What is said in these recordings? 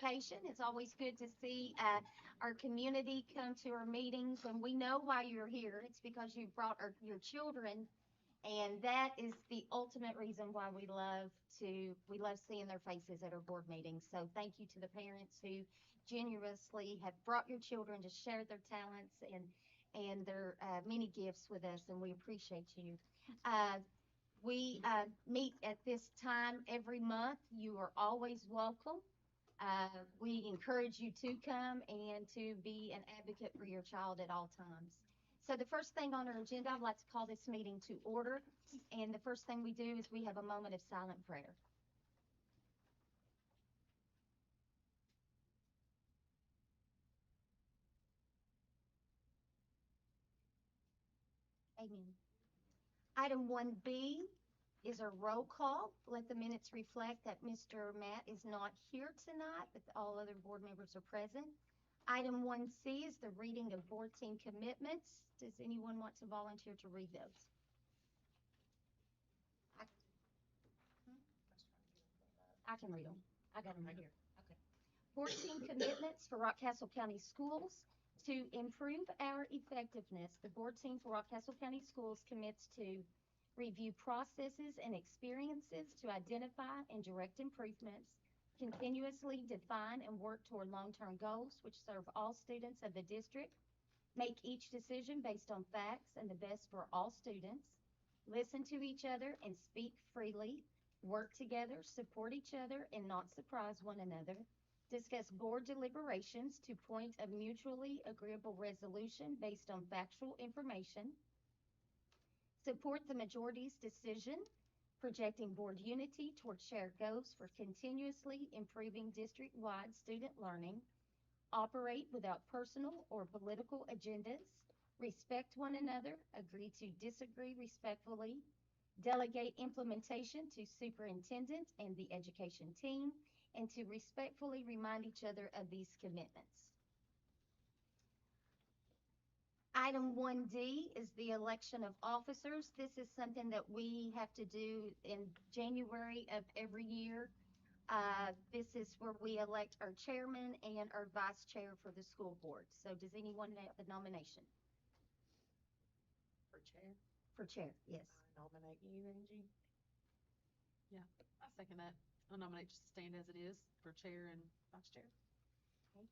participation. It's always good to see our community come to our meetings, and we know why you're here. It's because you brought your children, and that is the ultimate reason why we love seeing their faces at our board meetings. So thank you to the parents who generously have brought your children to share their talents and their many gifts with us, and we appreciate you. Uh, we meet at this time every month. You are always welcome. We encourage you to come and to be an advocate for your child at all times. So the first thing on our agenda, I'd like to call this meeting to order. And the first thing we do is we have a moment of silent prayer. Amen. Item 1B is a roll call. Let the minutes reflect that Mr. Matt is not here tonight, but all other board members are present. Item 1C is the reading of board team commitments. Does anyone want to volunteer to read those? I, I can read them. I got them right here. Okay. Board team commitments for Rockcastle County Schools. To improve our effectiveness, the board team for Rockcastle County Schools commits to review processes and experiences to identify and direct improvements, continuously define and work toward long-term goals which serve all students of the district, make each decision based on facts and the best for all students, listen to each other and speak freely, work together, support each other and not surprise one another, discuss board deliberations to point of mutually agreeable resolution based on factual information, support the majority's decision, projecting board unity toward shared goals for continuously improving district-wide student learning, operate without personal or political agendas, respect one another, agree to disagree respectfully, delegate implementation to superintendent and the education team, and to respectfully remind each other of these commitments. Item 1D is the election of officers. This is something that we have to do in January of every year. This is where we elect our chairman and our vice chair for the school board. So does anyone have a nomination? For chair? For chair, yes. I nominate you, Angie. Yeah, I second that. I'll nominate just to stand as it is for chair and vice chair. Okay.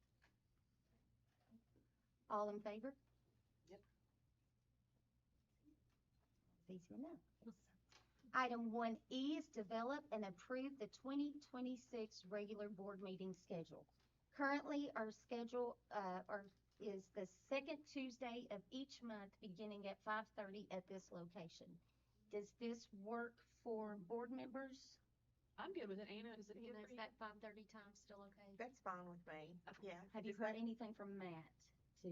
All in favor? Yep. It's easy enough. Item 1E is develop and approve the 2026 regular board meeting schedule. Currently, our schedule is the second Tuesday of each month beginning at 5:30 at this location. Does this work for board members? I'm good with it. Anna, is it good Is for you? that 5:30 time still okay? That's fine with me. Yeah. Have you Is heard that- anything from Matt to,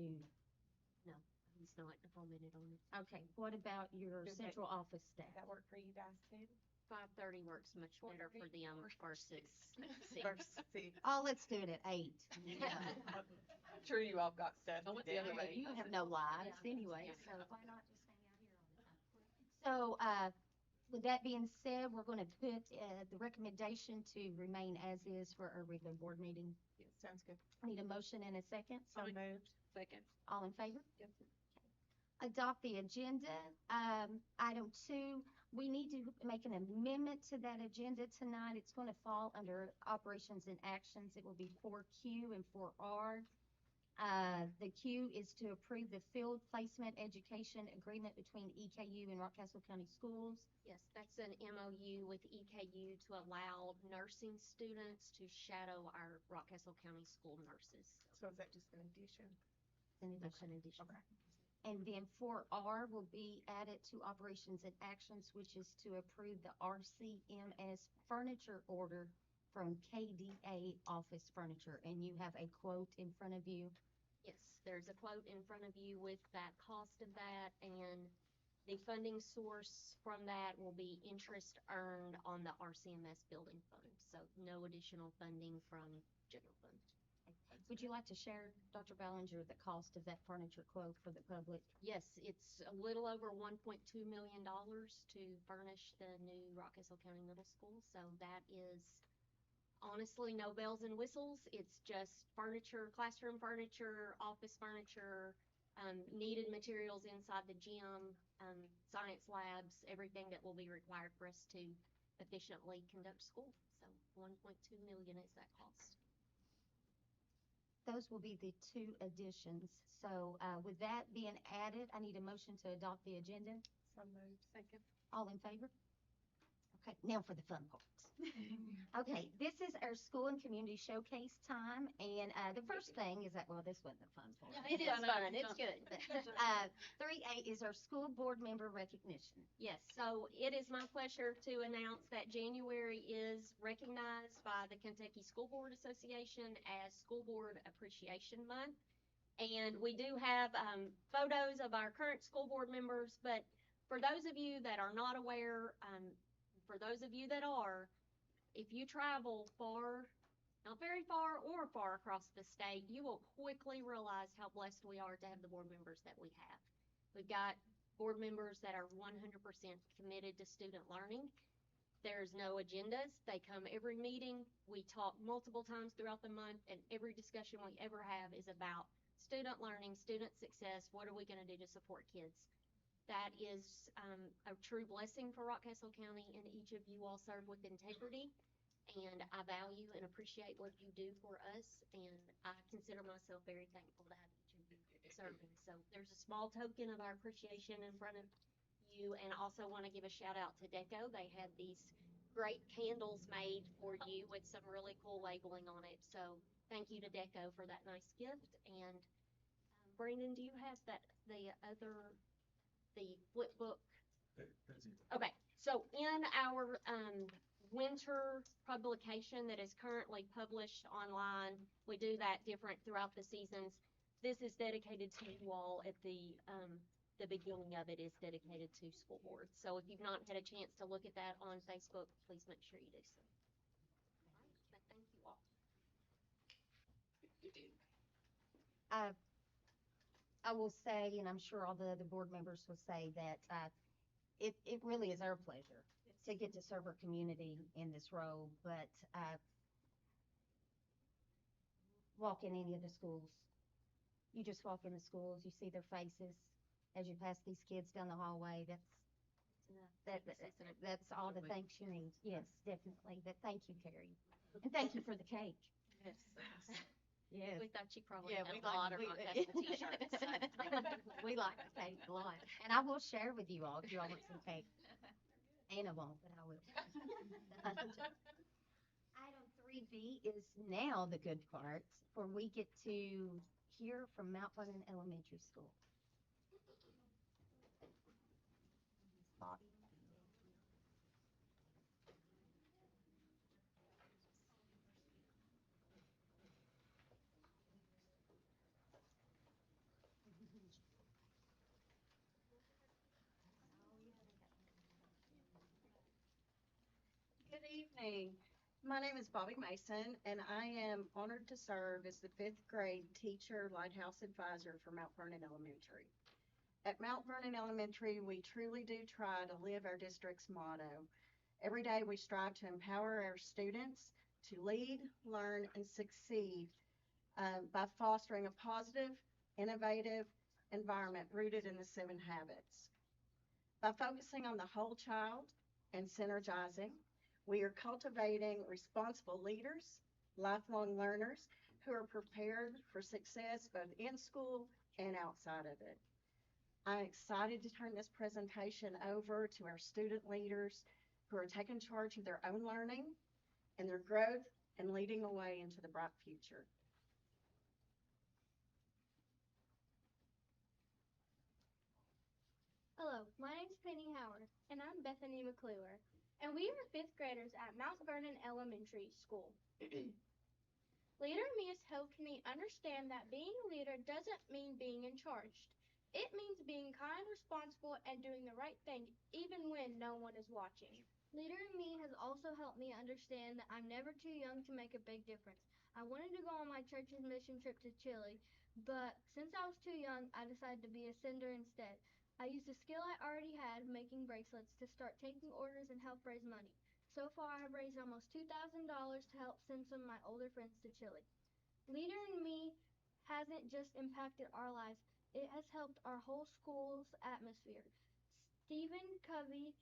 No, he's not commented on it. okay, what about your Does that- central office Does staff? that work for you guys too? 5:30 works much better for them versus 6. Versus 6. Oh, let's do it at 8. I'm sure you all got stuff I to went the other do. way. You have no lives Yeah. anyway, Yeah. so why not just hang out here all the time? So, with that being said, we're going to put the recommendation to remain as is for our regular board meeting. Sounds good. Need a motion and a second. So moved. Second. All in favor? Yep. Adopt the agenda. Item 2, we need to make an amendment to that agenda tonight. It's going to fall under operations and actions. It will be 4Q and 4R. The Q is to approve the field placement education agreement between EKU and Rockcastle County Schools. Yes, that's an MOU with EKU to allow nursing students to shadow our Rockcastle County school nurses. So is that just an addition? That's an addition. Okay. And then 4R will be added to operations and actions, which is to approve the RCMS furniture order from KDA Office Furniture. And you have a quote in front of you. Yes, there's a quote in front of you with that cost of that, and the funding source from that will be interest earned on the RCMS building fund. So no additional funding from general fund. Would you like to share, Dr. Ballinger, the cost of that furniture quote for the public? Yes, it's a little over $1.2 million to furnish the new Rockcastle County Middle School. So that is honestly, no bells and whistles. It's just furniture, classroom furniture, office furniture, needed materials inside the gym, science labs, everything that will be required for us to efficiently conduct school. So 1.2 million is that cost. Those will be the two additions. So with that being added, I need a motion to adopt the agenda. So moved. Second. All in favor? Okay, now for the fun parts. Okay, this is our school and community showcase time, and the first thing is that, well, this wasn't the fun part. It is fun. It's good. 3A is our school board member recognition. Yes, so it is my pleasure to announce that January is recognized by the Kentucky School Board Association as School Board Appreciation Month. And we do have photos of our current school board members, but for those of you that are not aware, for those of you that are, if you travel far, not very far or far across the state, you will quickly realize how blessed we are to have the board members that we have. We've got board members that are 100% committed to student learning. There's no agendas. They come every meeting. We talk multiple times throughout the month, and every discussion we ever have is about student learning, student success. What are we going to do to support kids? That is a true blessing for Rockcastle County, and each of you all serve with integrity. And I value and appreciate what you do for us, and I consider myself very thankful to have each of you serving. So there's a small token of our appreciation in front of you, and I also want to give a shout out to Deco. They had these great candles made for you with some really cool labeling on it. So thank you to Deco for that nice gift. And Brandon, do you have the flip book? Okay, so in our winter publication that is currently published online, we do that different throughout the seasons. This is dedicated to you all at the beginning of it is dedicated to school board. So if you've not had a chance to look at that on Facebook, please make sure you do so. All right, but thank you all. I will say, and I'm sure all the other board members will say that it really is our pleasure to get to serve our community in this role. But walk in any of the schools, you just walk in the schools, you see their faces as you pass these kids down the hallway. That's all the thanks you need. Yes, definitely. But thank you, Carrie, and thank you for the cake. Yes. Yes. We thought you probably Yeah, had we a lot of like- Rockcastle t-shirts. So. We like the cake a lot, and I will share with you all if you all want some cake. Anna won't, but I will. Item 3B is now the good part, where we get to hear from Mount Vernon Elementary School. Bobby. Good evening. My name is Bobby Mason, and I am honored to serve as the fifth grade teacher lighthouse advisor for Mount Vernon Elementary. At Mount Vernon Elementary, we truly do try to live our district's motto. Every day we strive to empower our students to lead, learn, and succeed by fostering a positive, innovative environment rooted in the 7 habits. By focusing on the whole child and synergizing, we are cultivating responsible leaders, lifelong learners who are prepared for success both in school and outside of it. I'm excited to turn this presentation over to our student leaders who are taking charge of their own learning and their growth and leading the way into the bright future. Hello, my name's Penny Howard, and I'm Bethany McClure, and we are fifth graders at Mount Vernon Elementary School. Leader Me has helped me understand that being a leader doesn't mean being in charge. It means being kind, responsible, and doing the right thing, even when no one is watching. Leader in Me has also helped me understand that I'm never too young to make a big difference. I wanted to go on my church's mission trip to Chile, but since I was too young, I decided to be a sender instead. I used a skill I already had, making bracelets, to start taking orders and help raise money. So far, I've raised almost $2,000 to help send some of my older friends to Chile. Leader in Me hasn't just impacted our lives, it has helped our whole school's atmosphere. Stephen Covey,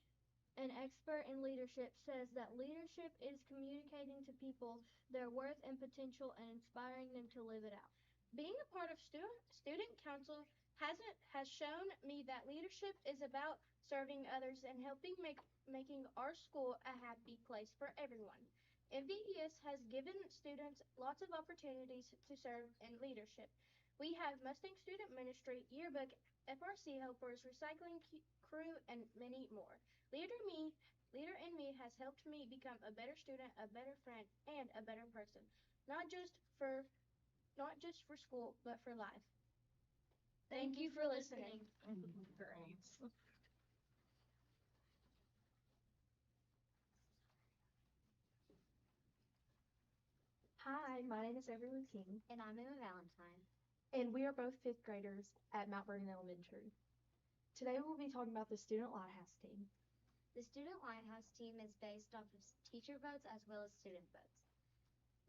an expert in leadership, says that leadership is communicating to people their worth and potential and inspiring them to live it out. Being a part of student council has shown me that leadership is about serving others and making our school a happy place for everyone. MVES has given students lots of opportunities to serve in leadership. We have Mustang Student Ministry, Yearbook, FRC helpers, recycling crew, and many more. Leader in Me has helped me become a better student, a better friend, and a better person. Not just for not just for school, but for life. Thank you for listening. Great. Hi, my name is Everly King, And I'm Emma Valentine. and we are both fifth graders at Mount Vernon Elementary. Today we'll be talking about the Student Lighthouse Team. The Student Lighthouse team is based off of teacher votes as well as student votes.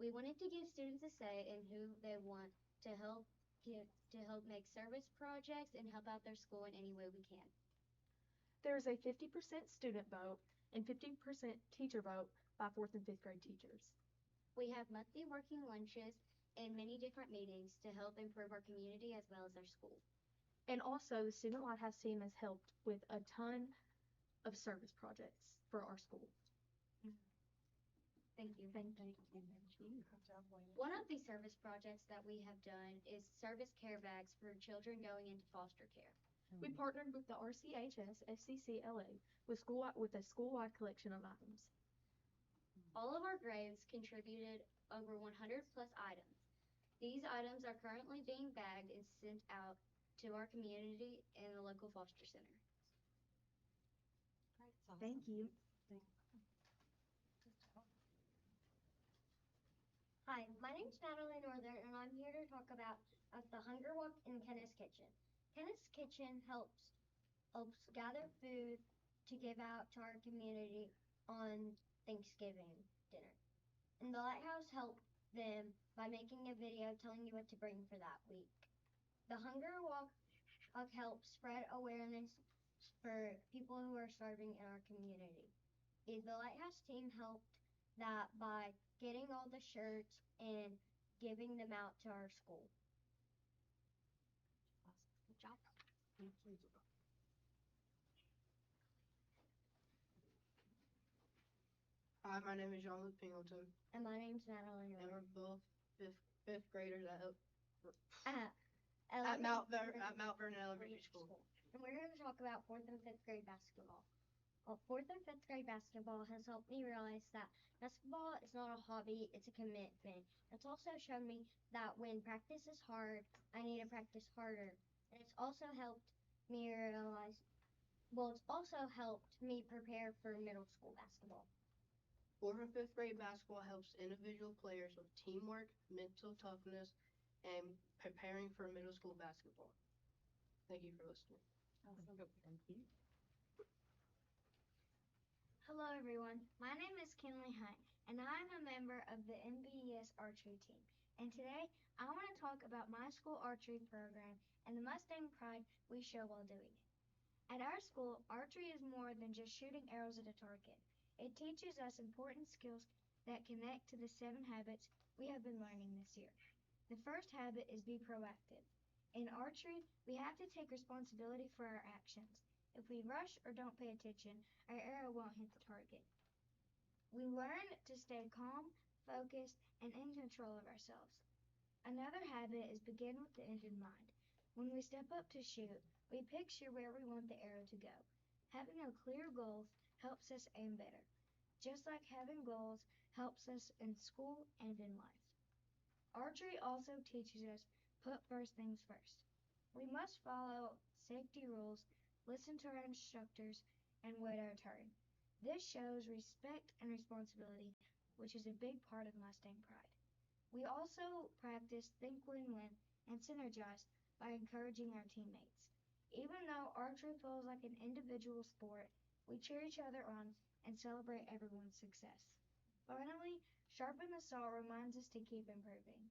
We wanted to give students a say in who they want to help make service projects and help out their school in any way we can. There is a 50% student vote and 50% teacher vote by fourth and fifth grade teachers. We have monthly working lunches and many different meetings to help improve our community as well as our school. And also, the Student Lighthouse Team has helped with a ton of service projects for our school. Thank you. Thank you. Good job, Wayne. One of the service projects that we have done is service care bags for children going into foster care. We partnered with the RCHS FCCLA with a school-wide collection of items. All of our grades contributed over 100 plus items. These items are currently being bagged and sent out to our community and the local foster center. Thank you. Hi, my name's Natalie Northern, and I'm here to talk about the Hunger Walk in Kenneth's Kitchen. Kenneth's Kitchen helps gather food to give out to our community on Thanksgiving dinner. And the Lighthouse helped them by making a video telling you what to bring for that week. The Hunger Walk helps spread awareness for people who are starving in our community. The Lighthouse team helped that by getting all the shirts and giving them out to our school. Good job. Hi, my name is Jean-Luc Pingleton, And my name's Natalie and we're Northern. both fifth graders At at Mount Vernon Elementary School. And we're going to talk about fourth and fifth grade basketball. Well, fourth and fifth grade basketball has helped me realize that basketball is not a hobby, it's a commitment. It's also shown me that when practice is hard, I need to practice harder. And it's also helped me realize, it's also helped me prepare for middle school basketball. Fourth and fifth grade basketball helps individual players with teamwork, mental toughness, and preparing for middle school basketball. Thank you for listening. Thank you. Hello, everyone. My name is Kinley Hunt, and I'm a member of the MVES archery team. And today, I want to talk about my school archery program and the Mustang pride we show while doing it. At our school, archery is more than just shooting arrows at a target. It teaches us important skills that connect to the 7 habits we have been learning this year. The first habit is be proactive. In archery, we have to take responsibility for our actions. If we rush or don't pay attention, our arrow won't hit the target. We learn to stay calm, focused, and in control of ourselves. Another habit is begin with the end in mind. When we step up to shoot, we picture where we want the arrow to go. Having a clear goal helps us aim better, just like having goals helps us in school and in life. Archery also teaches us put first things first. We must follow safety rules, listen to our instructors, and wait our turn. This shows respect and responsibility, which is a big part of Mustang pride. We also practice think, win, and synergize by encouraging our teammates. Even though archery feels like an individual sport, we cheer each other on and celebrate everyone's success. Finally, sharpen the saw reminds us to keep improving.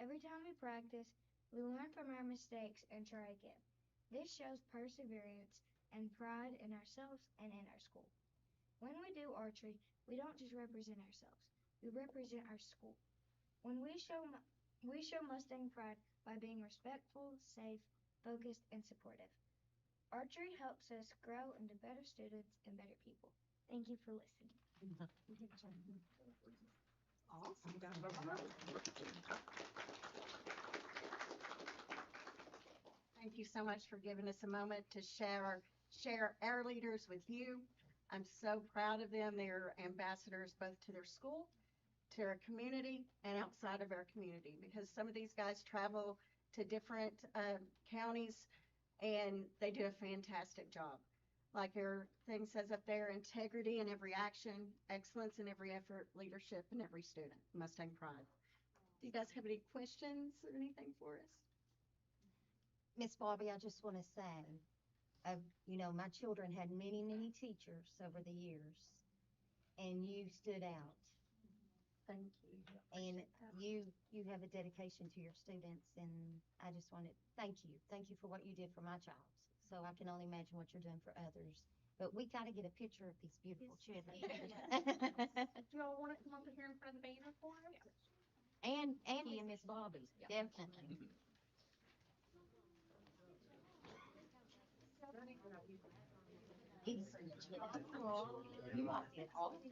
Every time we practice, we learn from our mistakes and try again. This shows perseverance and pride in ourselves and in our school. When we do archery, we don't just represent ourselves, we represent our school. When we show Mustang pride by being respectful, safe, focused, and supportive. Archery helps us grow into better students and better people. Thank you for listening. Awesome. Thank you so much for giving us a moment to share our leaders with you. I'm so proud of them. They're ambassadors both to their school, to our community, and outside of our community, because some of these guys travel to different counties and they do a fantastic job. Like our thing says up there, integrity in every action, excellence in every effort, leadership in every student. Mustang pride. Do you guys have any questions or anything for us? Miss Bobby, I just want to say, my children had many, many teachers over the years, and you stood out. Thank you. And you have a dedication to your students, and I just want to thank you. Thank you for what you did for my child. So I can only imagine what you're doing for others. But we got to get a picture of these beautiful children. Do y'all want to come over here in front of the banner for us? And Andy and Miss Bobby, definitely. He's you all did awesome.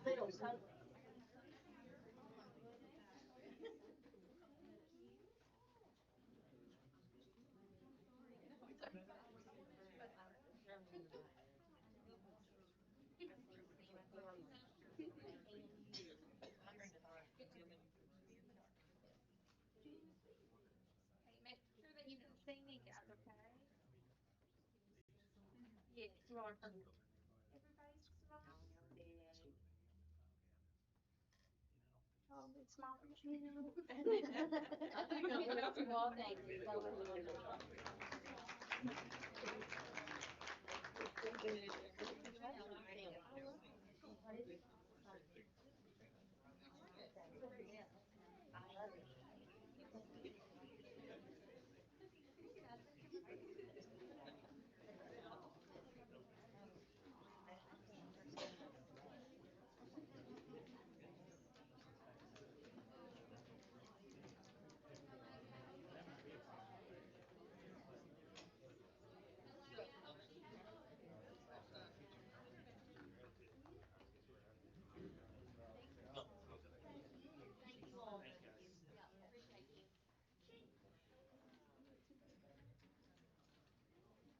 Little Tony. Make sure that you can see me, guys, okay? Yes, you are. Everybody smile. Oh, it's smile for you. Well, thank you.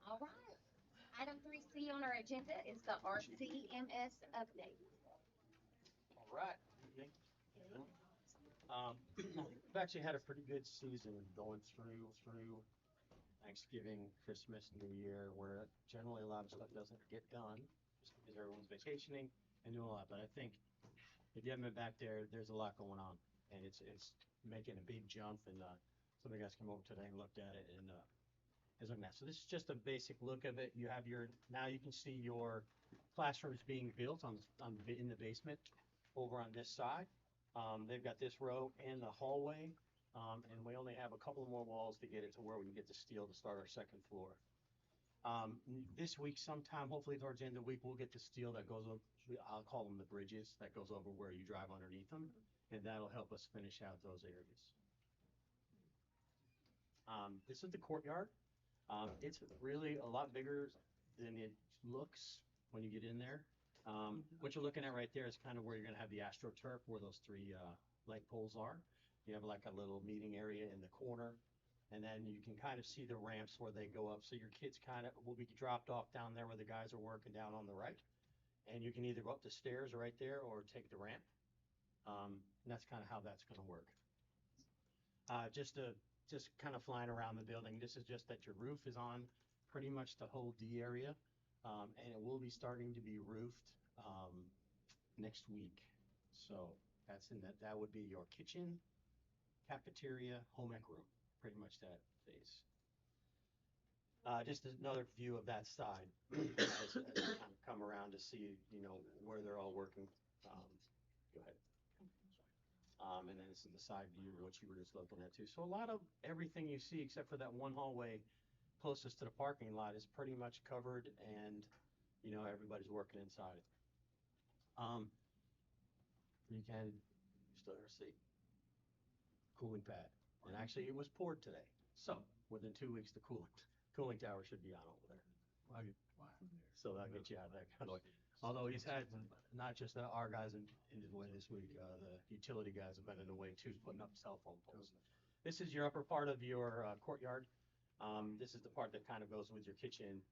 All right. Item 3C on our agenda is the RCMS update. All right. Evening. We've actually had a pretty good season going through Thanksgiving, Christmas, New Year, where generally a lot of stuff doesn't get done just because everyone's vacationing and doing a lot. But I think if you haven't been back there, there's a lot going on, and it's making a big jump. And some of the guys came over today and looked at it, and is looking at. So this is just a basic look of it. You have now you can see your classrooms being built in the basement over on this side. They've got this row and the hallway, and we only have a couple more walls to get it to where we can get the steel to start our second floor. This week sometime, hopefully towards the end of the week, we'll get the steel that goes over, I'll call them the bridges, that goes over where you drive underneath them, and that'll help us finish out those areas. This is the courtyard. It's really a lot bigger than it looks when you get in there. What you're looking at right there is kind of where you're going to have the AstroTurf, where those three light poles are. You have like a little meeting area in the corner, and then you can kind of see the ramps where they go up. So your kids kind of will be dropped off down there where the guys are working down on the right. And you can either go up the stairs right there or take the ramp. And that's kind of how that's going to work. Just kind of flying around the building. This is just that your roof is on pretty much the whole D area, and it will be starting to be roofed next week. So that's that would be your kitchen, cafeteria, home ec room, pretty much that phase. Just another view of that side as you kind of come around to see, where they're all working. Go ahead. And then this is the side view, what you were just looking at too. So a lot of everything you see, except for that one hallway closest to the parking lot, is pretty much covered, and everybody's working inside. You can still see cooling pad, and actually it was poured today. So within 2 weeks, the cooling tower should be on over there. So that'll get you out of that kind of way. Although he's had not just our guys in his way this week, the utility guys have been in the way too, putting up cell phone poles. This is your upper part of your courtyard. This is the part that kind of goes with your kitchen,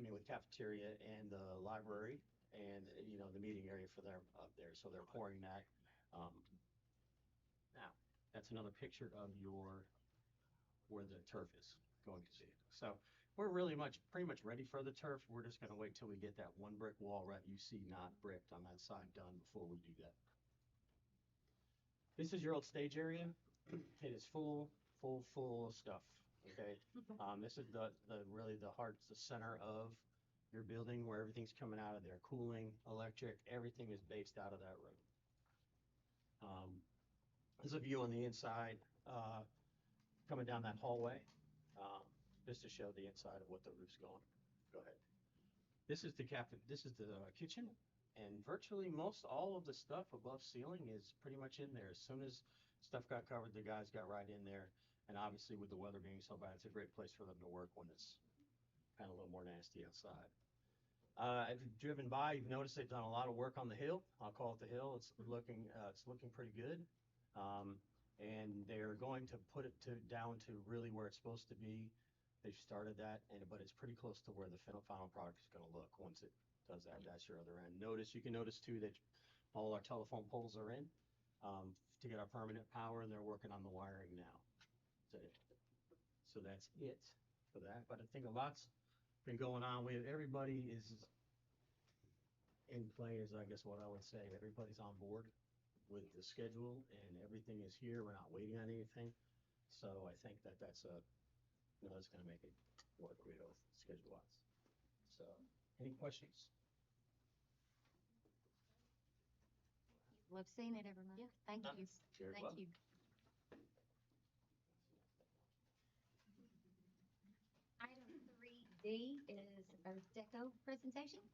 with cafeteria and the library and, the meeting area for them up there. So they're pouring that. Now, that's another picture of where the turf is going to be. So we're pretty much ready for the turf. We're just going to wait till we get that one brick wall right you see not bricked on that side done before we do that. This is your old stage area. It is full of stuff. Okay. This is really the heart, the center of your building where everything's coming out of there. Cooling, electric, everything is based out of that room. There's a view on the inside, coming down that hallway, just to show the inside of what the roof's going. Go ahead. This is the kitchen, and virtually most all of the stuff above ceiling is pretty much in there. As soon as stuff got covered, the guys got right in there. And obviously with the weather being so bad, it's a great place for them to work when it's kind of a little more nasty outside. If you've driven by, you've noticed they've done a lot of work on the hill. I'll call it the hill. It's looking pretty good. And they're going to put it down to really where it's supposed to be. They've started that, but it's pretty close to where the final product is going to look once it does that. That's your other end. You can notice too that all our telephone poles are in to get our permanent power, and they're working on the wiring now. So that's it for that. But I think a lot's been going on with everybody is in play, is I guess what I would say. Everybody's on board with the schedule, and everything is here. We're not waiting on anything. So I think that's that's going to make it work real schedule-wise. So, any questions? Love seeing it, everyone. Yeah. Thank you. Very Thank well. you. Item 3D is our deco presentation.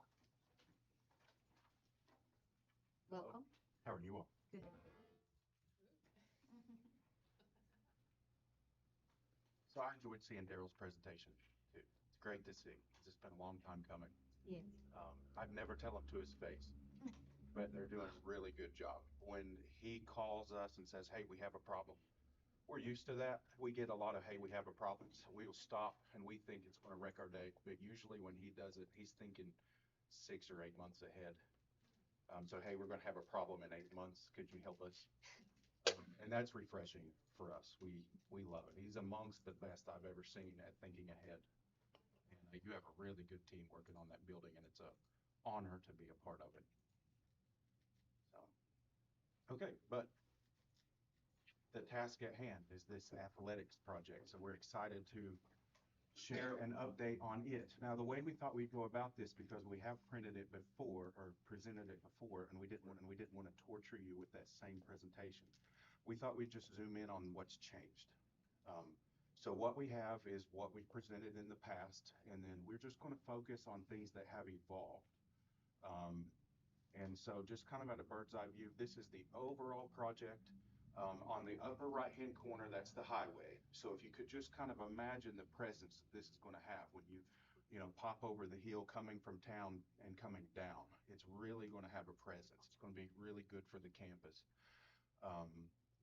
Welcome. How are you all? Good. So I enjoyed seeing Daryl's presentation too. It's great to see. It's been a long time coming. Yes. I'd never tell him to his face, but they're doing a really good job. When he calls us and says, "Hey, we have a problem," we're used to that. We get a lot of, "Hey, we have a problem." So we'll stop and we think it's going to wreck our day. But usually when he does it, he's thinking 6 or 8 months ahead. So, "Hey, we're going to have a problem in 8 months. Could you help us?" And that's refreshing for us. We love it. He's amongst the best I've ever seen at thinking ahead. And you have a really good team working on that building, and it's an honor to be a part of it. So, okay, but the task at hand is this athletics project. So we're excited to share an update on it. Now, the way we thought we'd go about this, because we have printed it before or presented it before, and we didn't want to torture you with that same presentation. We thought we'd just zoom in on what's changed. So what we have is what we presented in the past, and then we're just going to focus on things that have evolved. And so just kind of at a bird's eye view, this is the overall project. On the upper right-hand corner, that's the highway. So if you could just kind of imagine the presence that this is going to have when you pop over the hill coming from town and coming down. It's really going to have a presence. It's going to be really good for the campus.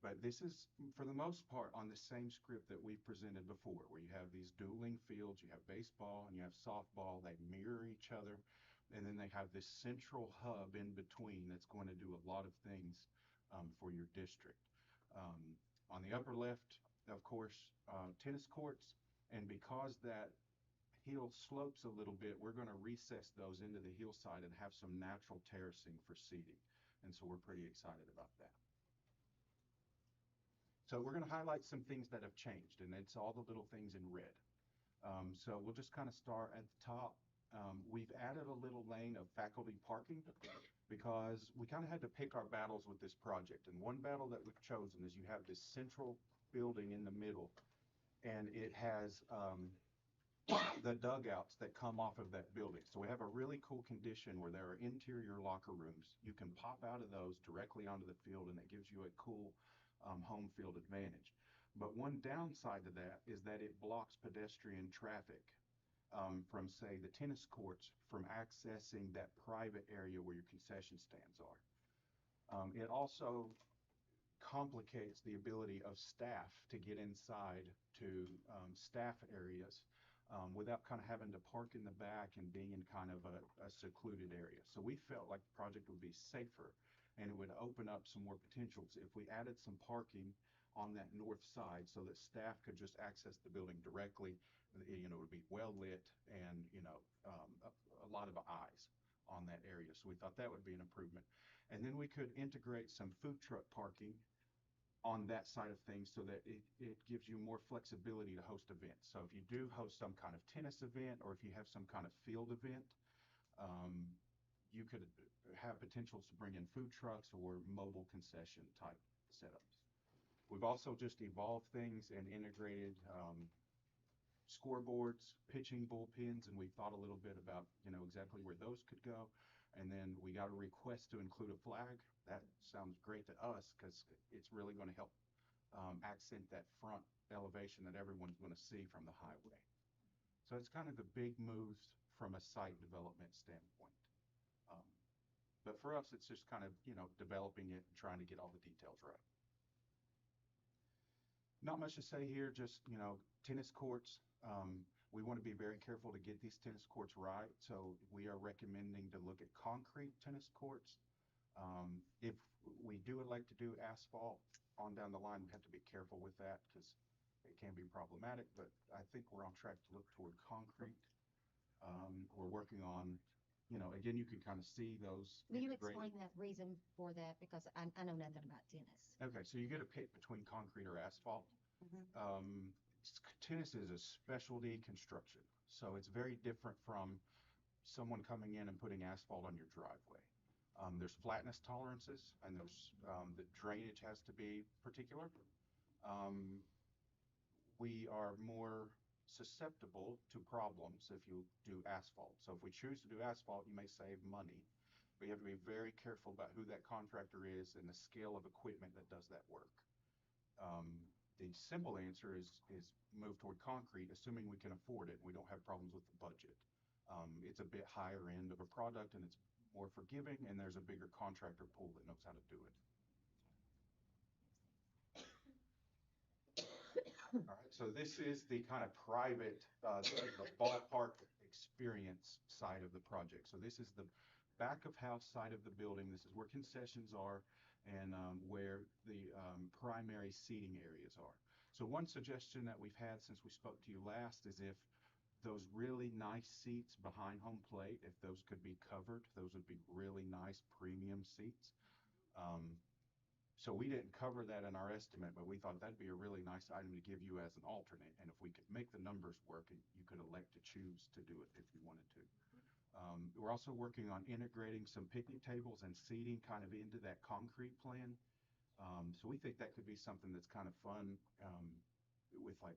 But this is, for the most part, on the same script that we've presented before, where you have these dueling fields, you have baseball and you have softball, they mirror each other, and then they have this central hub in between that's going to do a lot of things for your district. On the upper left, of course, tennis courts, and because that hill slopes a little bit, we're going to recess those into the hillside and have some natural terracing for seating, and so we're pretty excited about that. So we're going to highlight some things that have changed, and it's all the little things in red. So we'll just kind of start at the top. We've added a little lane of faculty parking because we kind of had to pick our battles with this project. And one battle that we've chosen is you have this central building in the middle, and it has the dugouts that come off of that building. So we have a really cool condition where there are interior locker rooms. You can pop out of those directly onto the field, and it gives you a cool home field advantage. But one downside to that is that it blocks pedestrian traffic from, say, the tennis courts from accessing that private area where your concession stands are. It also complicates the ability of staff to get inside to staff areas without kind of having to park in the back and being in kind of a secluded area. So we felt like the project would be safer and it would open up some more potentials if we added some parking on that north side so that staff could just access the building directly. You know, it would be well lit and, you know, a lot of eyes on that area. So we thought that would be an improvement. And then we could integrate some food truck parking on that side of things so that it gives you more flexibility to host events. So if you do host some kind of tennis event or if you have some kind of field event, you could have potentials to bring in food trucks or mobile concession type setups. We've also just evolved things and integrated scoreboards, pitching bullpens, and we thought a little bit about, you know, exactly where those could go. And then we got a request to include a flag. That sounds great to us because it's really going to help accent that front elevation that everyone's going to see from the highway. So it's kind of the big moves from a site development standpoint. But for us, it's just kind of, you know, developing it and trying to get all the details right. Not much to say here, just, you know, tennis courts. We want to be very careful to get these tennis courts right. So we are recommending to look at concrete tennis courts. If we do elect to do asphalt on down the line, we have to be careful with that because it can be problematic, but I think we're on track to look toward concrete. We're working on, you know, again, you can kind of see those. Will you explain that reason for that? Because I know nothing about tennis. Okay, so you get a pick between concrete or asphalt. Tennis is a specialty construction, so it's very different from someone coming in and putting asphalt on your driveway. There's flatness tolerances, and there's the drainage has to be particular. We are more susceptible to problems if you do asphalt. So if we choose to do asphalt, you may save money, but you have to be very careful about who that contractor is and the scale of equipment that does that work. The simple answer is move toward concrete, assuming we can afford it. We don't have problems with the budget. It's a bit higher end of a product, and it's more forgiving, and there's a bigger contractor pool that knows how to do it. All right, so this is the kind of private, the ballpark experience side of the project. So this is the back of house side of the building. This is where concessions are and where the primary seating areas are. So one suggestion that we've had since we spoke to you last is if those really nice seats behind home plate, if those could be covered, those would be really nice premium seats. So we didn't cover that in our estimate, but we thought that'd be a really nice item to give you as an alternate. And if we could make the numbers work, you could elect to choose to do it if you wanted to. We're also working on integrating some picnic tables and seating kind of into that concrete plan. So we think that could be something that's kind of fun with like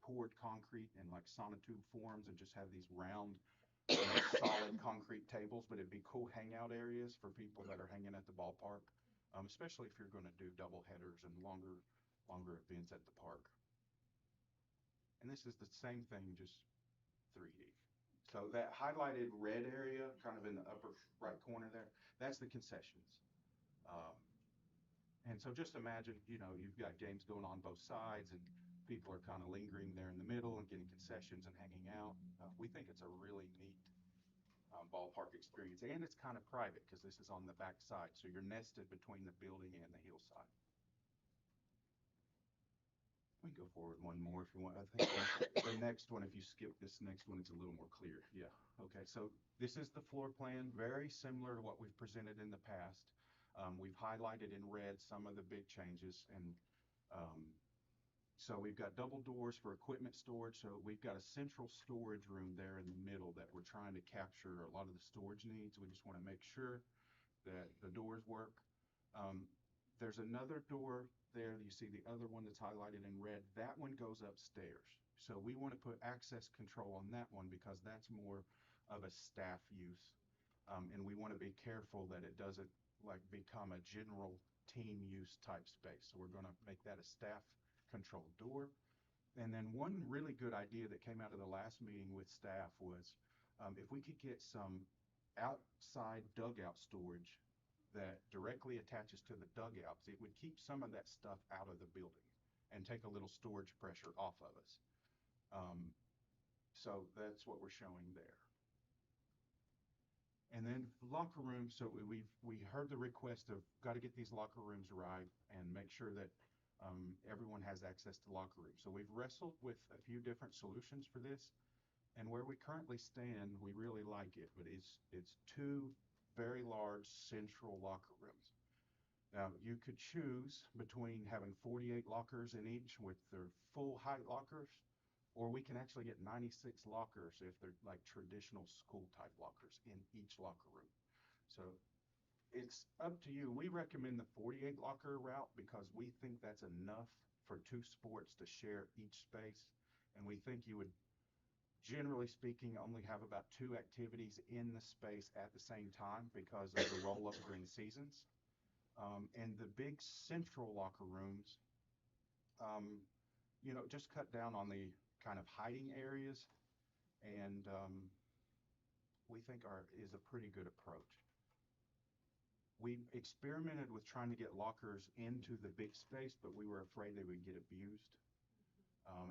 poured concrete and like sonotube forms and just have these round solid concrete tables, but it'd be cool hangout areas for people that are hanging at the ballpark. Especially if you're going to do double headers and longer events at the park. And this is the same thing, just 3D. So that highlighted red area, kind of in the upper right corner there, that's the concessions. And so just imagine, you know, you've got games going on both sides and people are kind of lingering there in the middle and getting concessions and hanging out. We think it's a really neat ballpark experience, and it's kind of private because this is on the back side, so you're nested between the building and the hillside. We can go forward one more if you want. I think the next one, if you skip this next one, it's a little more clear. Yeah. Okay. So this is the floor plan, very similar to what we've presented in the past. We've highlighted in red some of the big changes, and So we've got double doors for equipment storage. So we've got a central storage room there in the middle that we're trying to capture a lot of the storage needs. We just want to make sure that the doors work. There's another door there. You see the other one that's highlighted in red. That one goes upstairs. So we want to put access control on that one because that's more of a staff use. And we want to be careful that it doesn't like become a general team use type space. So we're going to make that a staff controlled door. And then one really good idea that came out of the last meeting with staff was if we could get some outside dugout storage that directly attaches to the dugouts, it would keep some of that stuff out of the building and take a little storage pressure off of us. So that's what we're showing there. And then locker rooms. So we heard the request of got to get these locker rooms right and make sure that everyone has access to locker rooms. So we've wrestled with a few different solutions for this. And where we currently stand, we really like it, but it's two very large central locker rooms. Now, you could choose between having 48 lockers in each with their full height lockers, or we can actually get 96 lockers if they're like traditional school type lockers in each locker room. So it's up to you. We recommend the 48 locker route because we think that's enough for two sports to share each space. And we think you would, generally speaking, only have about two activities in the space at the same time because of the roll up during seasons. And the big central locker rooms, just cut down on the kind of hiding areas, and we think is a pretty good approach. We experimented with trying to get lockers into the big space, but we were afraid they would get abused.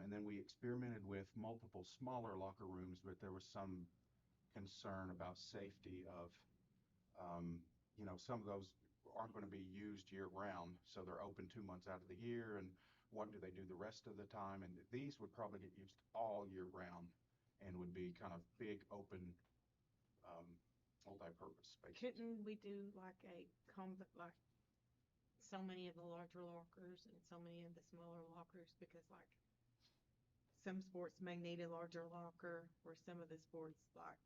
And then we experimented with multiple smaller locker rooms, but there was some concern about safety of, some of those aren't going to be used year round, so they're open 2 months out of the year, and what do they do the rest of the time? And these would probably get used all year round and would be kind of big, open, multi-purpose spaces. Couldn't we do like like so many of the larger lockers and so many of the smaller lockers? Because like some sports may need a larger locker, or some of the sports like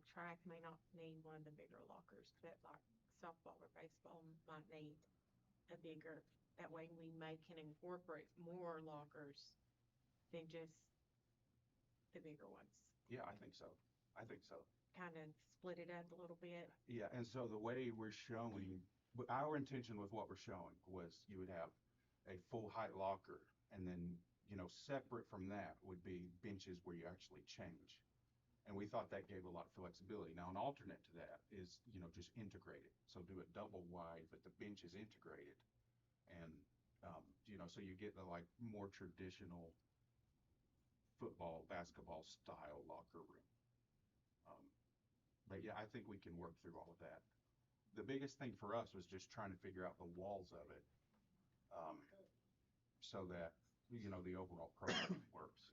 track may not need one of the bigger lockers, but like softball or baseball might need a bigger. That way we can incorporate more lockers than just the bigger ones. Yeah, I think so. Kind of split it up a little bit. Yeah, and so the way we're showing, our intention with what we're showing was you would have a full height locker, and then, separate from that would be benches where you actually change. And we thought that gave a lot of flexibility. Now, an alternate to that is, just integrate it. So do it double wide, but the bench is integrated. And, so you get the like more traditional football, basketball style locker room. But yeah, I think we can work through all of that. The biggest thing for us was just trying to figure out the walls of it, so that, the overall program works.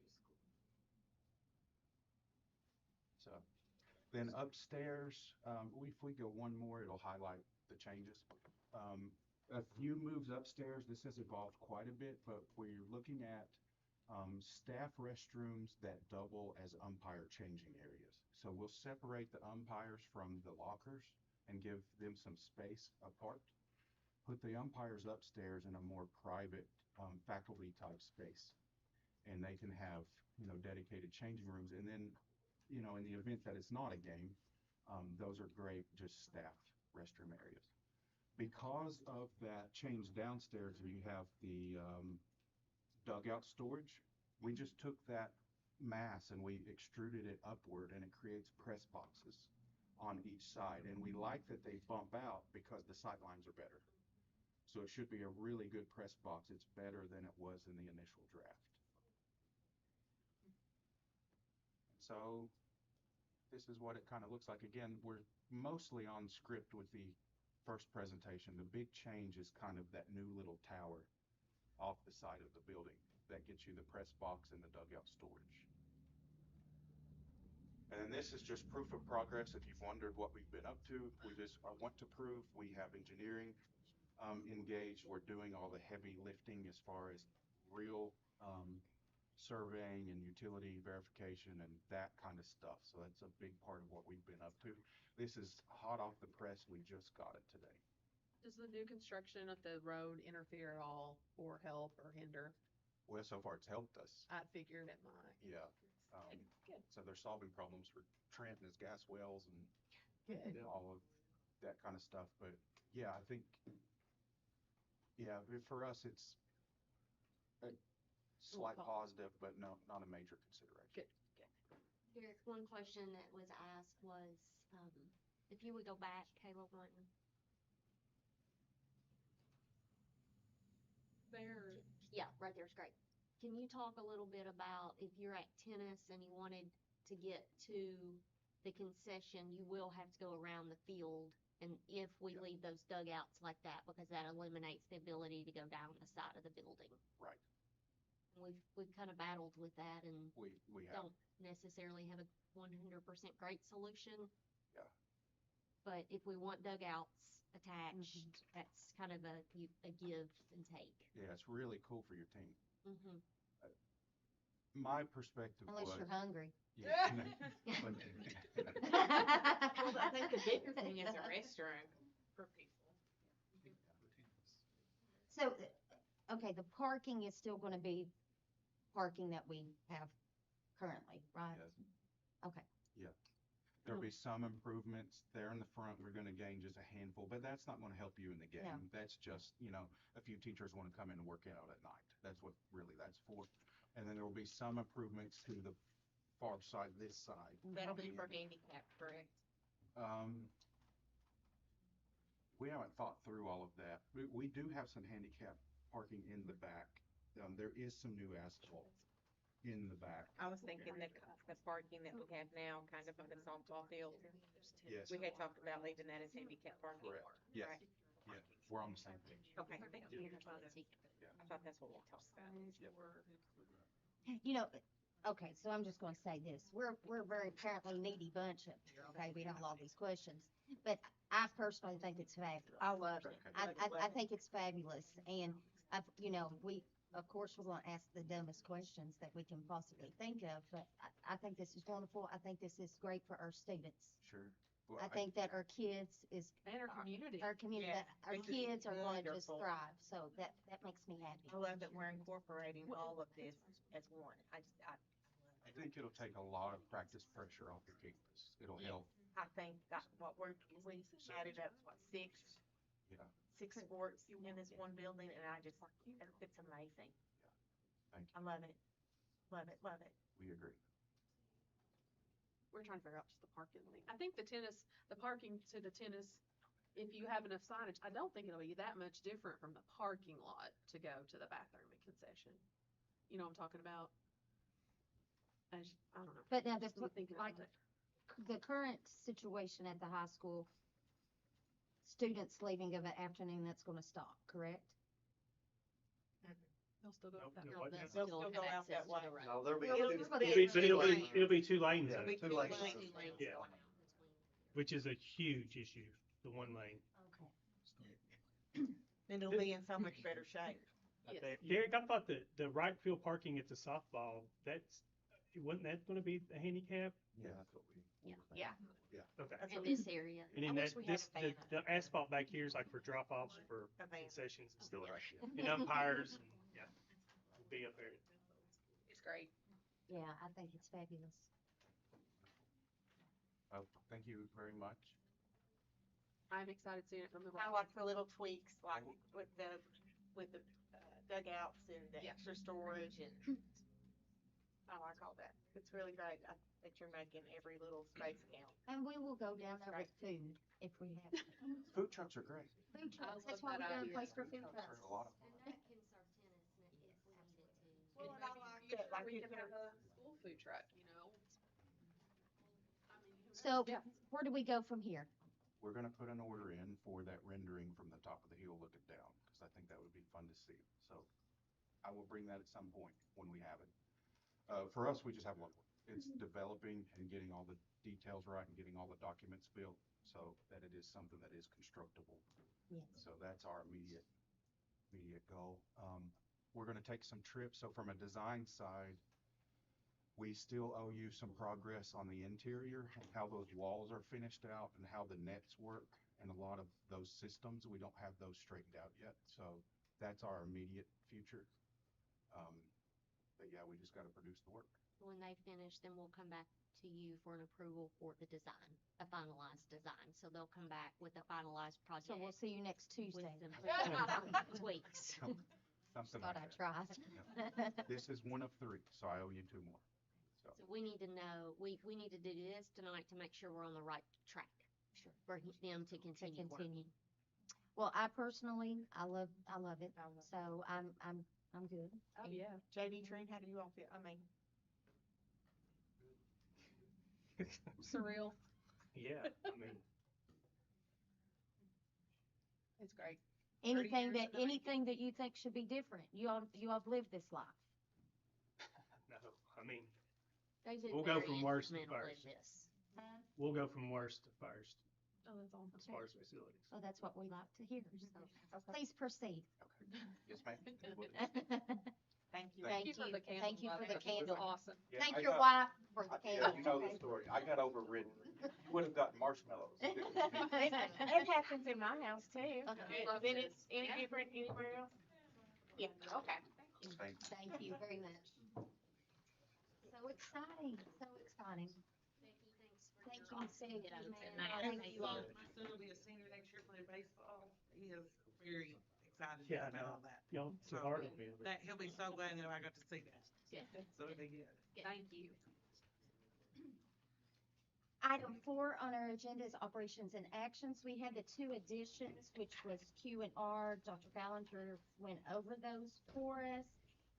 So then upstairs, if we go one more, it'll highlight the changes. A few moves upstairs. This has evolved quite a bit, but we're looking at staff restrooms that double as umpire changing areas. So we'll separate the umpires from the lockers and give them some space apart. Put the umpires upstairs in a more private faculty type space, and they can have dedicated changing rooms. And then in the event that it's not a game, those are great just staff restroom areas. Because of that change downstairs, we have the dugout storage. We just took that mass and we extruded it upward, and it creates press boxes on each side. And we like that they bump out because the sight lines are better. So it should be a really good press box. It's better than it was in the initial draft. So this is what it kind of looks like. Again, we're mostly on script with the first presentation. The big change is kind of that new little tower off the side of the building that gets you the press box and the dugout storage. And then this is just proof of progress. If you've wondered what we've been up to, I want to prove we have engineering engaged. We're doing all the heavy lifting as far as real, surveying and utility verification and that kind of stuff. So that's a big part of what we've been up to. This is hot off the press. We just got it today. Does the new construction of the road interfere at all or help or hinder? Well, so far it's helped us. I figured it might. Yeah. Good. So they're solving problems for Trent and his gas wells and Good. all of that kind of stuff. But yeah, I think, yeah, for us, it's a slight positive, but no, not a major consideration. Good. Derek, one question that was asked was, if you would go back, Kayla, one. There. Yeah, right there's great. Can you talk a little bit about if you're at tennis and you wanted to get to the concession, you will have to go around the field. And if we leave those dugouts like that, because that eliminates the ability to go down the side of the building. Right. We've kind of battled with that and We have. don't necessarily have a 100% great solution. Yeah. But if we want dugouts attached, that's kind of a give and take. Yeah, it's really cool for your team. Mm-hmm. My perspective Unless was. you're hungry. Yeah. Well, I think the bigger thing is a restroom for people. So, okay, the parking is still gonna be parking that we have currently, right? Yes. Okay. Yeah. There'll be some improvements there in the front. We're gonna gain just a handful, but that's not gonna help you in the game. No. That's just, a few teachers wanna come in and work out at night. That's what really that's for. And then there will be some improvements to the far side, this side. That'll be for handicap, correct? We haven't thought through all of that. We do have some handicap parking in the back. There is some new asphalt in the back. I was thinking that the parking that we have now, kind of on the softball field. Yes. We had talked about leaving that as handicap parking. Correct. Yes. Right? Yeah, we're on the same page. Okay, thank you. Yeah. I thought that's what we talked about. Okay, so I'm just gonna say this, we're a very apparently needy bunch up here, okay, we have all these questions, but I personally think it's fabulous. I love it. I think it's fabulous, and we, of course, we're gonna ask the dumbest questions that we can possibly think of, but I think this is wonderful, I think this is great for our students. Sure. Well, I think that our kids And our community. our community, Yeah, our this is kids are gonna just wonderful. thrive, so that makes me happy. I love that we're incorporating all of this as one. I think it'll take a lot of practice pressure off your campus. It'll help. I think that we added up, six Yeah. sports in this one building, and it's amazing. Thank you. I love it. Love it, love it. We agree. We're trying to figure out just the parking thing. I think the parking to the tennis, if you have enough signage, I don't think it'll be that much different from the parking lot to go to the bathroom and concession. You know what I'm talking about? I don't know. But now, Just thinking about it. the current situation at the high school, students leaving of an afternoon, that's gonna stop, correct? They'll still go up that No, road. no, They'll still go out that way. No, there'll be, It'll it'll be- it'll be two lanes, It'll be two two lanes, lanes. yeah, which is a huge issue, the one lane. Okay. And it'll be in so much better shape. Yes. Derek, I thought the right field parking at the softball, wasn't that gonna be a handicap? Yeah, that's what we. Yeah. Okay. That's In what this area. And then I wish we had a ban. the asphalt back here is like for drop-offs for A ban. concessions and stuff, Right. and umpires, and, yeah, will be up there. It's great. Yeah, I think it's fabulous. Thank you very much. I'm excited seeing it from the I road. like the little tweaks, like with the dugouts and the extra storage, and I like all that. It's really great that you're making every little space count. And we will go down there with food if we have to. Food trucks are great. Food trucks, love that's why that we're gonna idea. place for food Trucks trucks. are a lot of fun. And that can serve tennis if we needed to. Well, and I like that, like We you could can, have a school food truck, I mean, who So, knows? where do we go from here? We're gonna put an order in for that rendering from the top of the hill looking down, because I think that would be fun to see. So I will bring that at some point when we have it. For us, we just have one. It's developing and getting all the details right and getting all the documents built so that it is something that is constructible. Yes. So that's our immediate goal. we're gonna take some trips. So from a design side, we still owe you some progress on the interior and how those walls are finished out and how the nets work. And a lot of those systems, we don't have those straightened out yet. So that's our immediate future. But yeah, we just gotta produce the work. When they finish, then we'll come back to you for an approval for the design, a finalized design. So they'll come back with a finalized project. So we'll see you next with Tuesday. some tweaks. Something Thought like I that. tried. This is one of three, so I owe you two more. So, So we need to know, we need to do this tonight to make sure we're on the right track. Sure. For them to To continue work. continue. Well, I personally, I love it. So I'm good. Oh, yeah. JD Trent, how do you all feel? I mean, Surreal. Yeah, I mean, It's great. Anything years in the anything that you think should be different? You all have lived this life. no, I mean, They've been We'll go very from worst to instrumental in first. this. we'll go from worst to first Oh, that's awesome. as far as facilities. Well, that's what we like to hear. So please proceed. yes, ma'am. thank you. Thank for you. the candle. Thank you I for think the it was candle. Awesome. Yeah, Thank I your got- wife for the Yeah, candle. you know the story. I got overridden. You would have gotten marshmallows. It happens in my house too. Love Then this. it's any different anywhere else? Yeah, okay. Thank you. Thank you very much. So exciting, so exciting. Thank you, Miss Becky, man. Thank you all. My son will be a senior next year playing baseball. He is very excited Yeah, I about know. all that. Y'all, too hard on me. That he'll be so glad that I got to see that. So it'll be good. Thank you. Item 4 on our agenda is operations and actions. We had the 2 additions, which was Q and R. Dr. Ballinger went over those for us.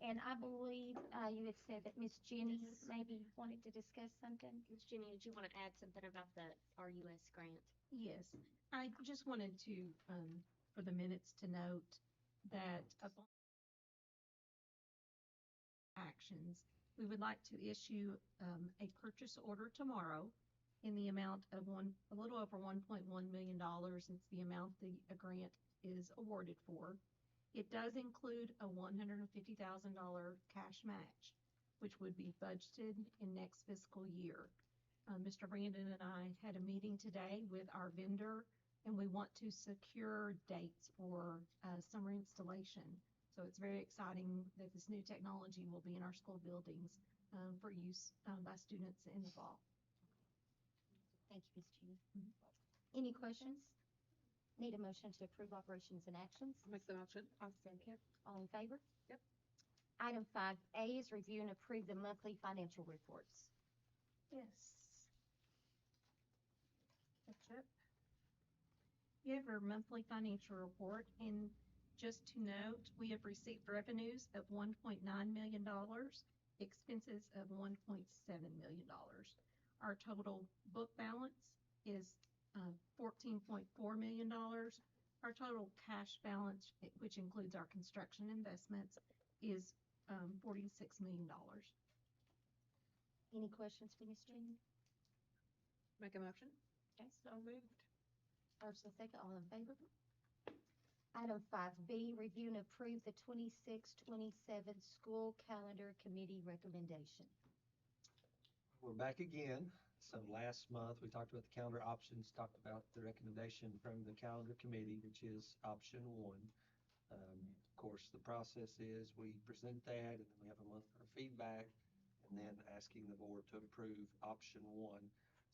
And I believe you had said that Miss Jenny maybe wanted to discuss something. Ms. Jenny, did you want to add something about the RUS grant? Yes, I just wanted to, for the minutes to note that upon actions, we would like to issue, a purchase order tomorrow in the amount of a little over $1.1 million. It's the amount the grant is awarded for. It does include a $150,000 cash match, which would be budgeted in next fiscal year. Mr. Brandon and I had a meeting today with our vendor, and we want to secure dates for summer installation. So it's very exciting that this new technology will be in our school buildings for use by students in the fall. Thank you, Miss Jenny. Any questions? Need a motion to approve operations and actions? I'll make the motion. I'll second. All in favor? Yep. Item 5A is review and approve the monthly financial reports. Yes. That's it. You have our monthly financial report, and just to note, we have received revenues of $1.9 million, expenses of $1.7 million. Our total book balance is $14.4 million. Our total cash balance, which includes our construction investments, is $46 million. Any questions for Miss Jenny? Make a motion. Okay. So moved. First and second, all in favor? Item 5B, review and approve the 26-27 school calendar committee recommendation. We're back again. So last month, we talked about the calendar options, talked about the recommendation from the calendar committee, which is option 1. Of course, the process is we present that, and then we have a month for feedback, and then asking the board to approve option 1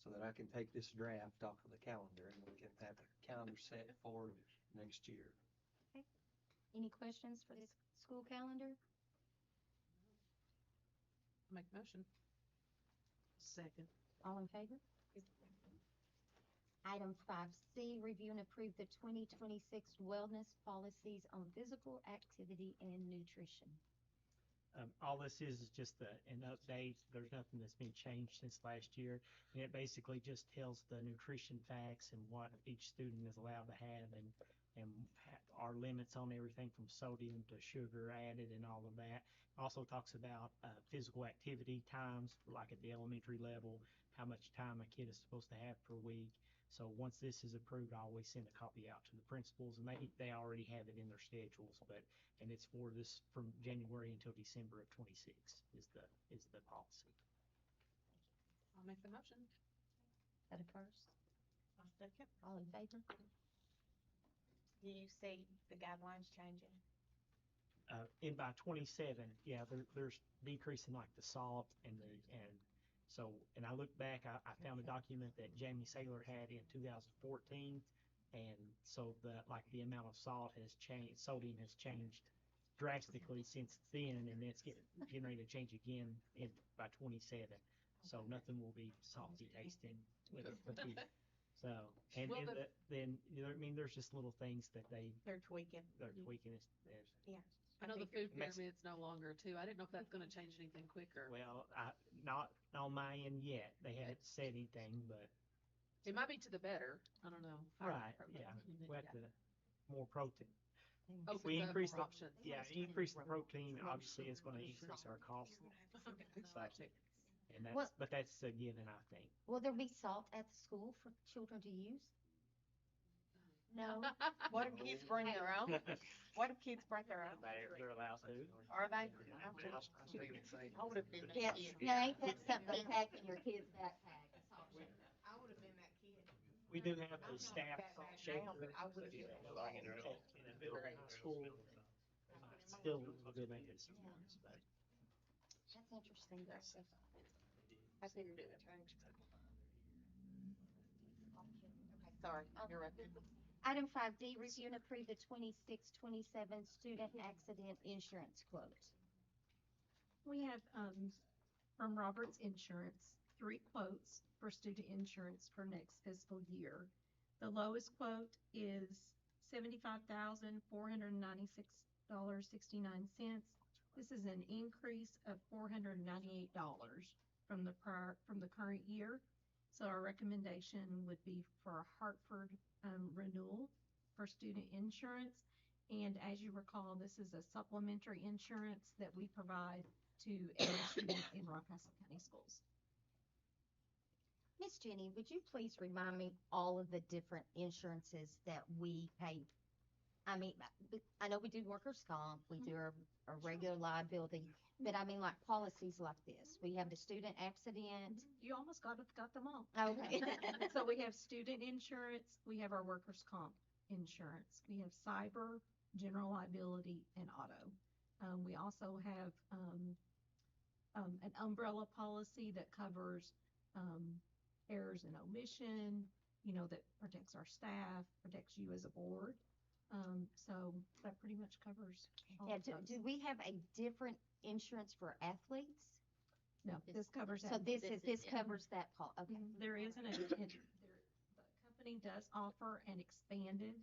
so that I can take this draft off of the calendar and we can have a calendar set for next year. Okay. Any questions for this school calendar? Make a motion. Second. All in favor? Item 5C, review and approve the 2026 wellness policies on physical activity and nutrition. All this is just an update. There's nothing that's been changed since last year. And it basically just tells the nutrition facts and what each student is allowed to have and our limits on everything from sodium to sugar added and all of that. Also talks about physical activity times, like at the elementary level, how much time a kid is supposed to have per week. So once this is approved, I always send a copy out to the principals, and they already have it in their schedules, and it's for this from January until December of 26 is the policy. I'll make the motion. That a first? I'll second. All in favor? Do you see the guidelines changing? And by 27, yeah, there's decreasing like the salt and and I looked back, I found a document that Jamie Saylor had in 2014, and so the amount of salt has changed, sodium has changed drastically since then, and it's getting ready to change again by 27. So nothing will be salty tasting with it. So, and then, you know, I mean, there's just little things that They're tweaking. they're tweaking. Yeah. I know the food Mex- pyramid's no longer too. I didn't know if that's gonna change anything quicker. Well, not on my end yet. They haven't said anything, but It might be to the better. I don't know. right, yeah, we have to more protein. If Opens we up increase more the options. increase the protein, obviously it's going to increase our cost. Okay. And What- but that's a given, I think. Will there be salt at the school for children to use? No. What if kids bring their own? What if kids bring their own? They're allowed to. Are they? I would have been that Yes, kid. now ain't that something you pack in your kid's backpack? A salt shaker. I would have been that kid. We do have a staff salt shaker But I would have been. in a middle high school. Still a little bit of it, but That's interesting. I figured it would change. Okay, sorry, you're right. Item 5D, review and approve the 26-27 student accident insurance quote. We have, from Roberts Insurance, 3 quotes for student insurance for next fiscal year. The lowest quote is $75,496.69. This is an increase of $498 from the current year. So our recommendation would be for a Hartford renewal for student insurance. And as you recall, this is a supplementary insurance that we provide to every student in Rockcastle County Schools. Miss Jenny, would you please remind me all of the different insurances that we pay? I mean, I know we do workers' comp, we do our regular liability, but I mean like policies like this. We have the student accident. You almost got them all. Okay. So we have student insurance, we have our workers' comp insurance, we have cyber, general liability, and auto. We also have an umbrella policy that covers errors and omission, you know, that protects our staff, protects you as a board. So that pretty much covers all Yeah, of those. do we have a different insurance for athletes? No, this covers So that. this covers that part, okay. There isn't the company does offer an expanded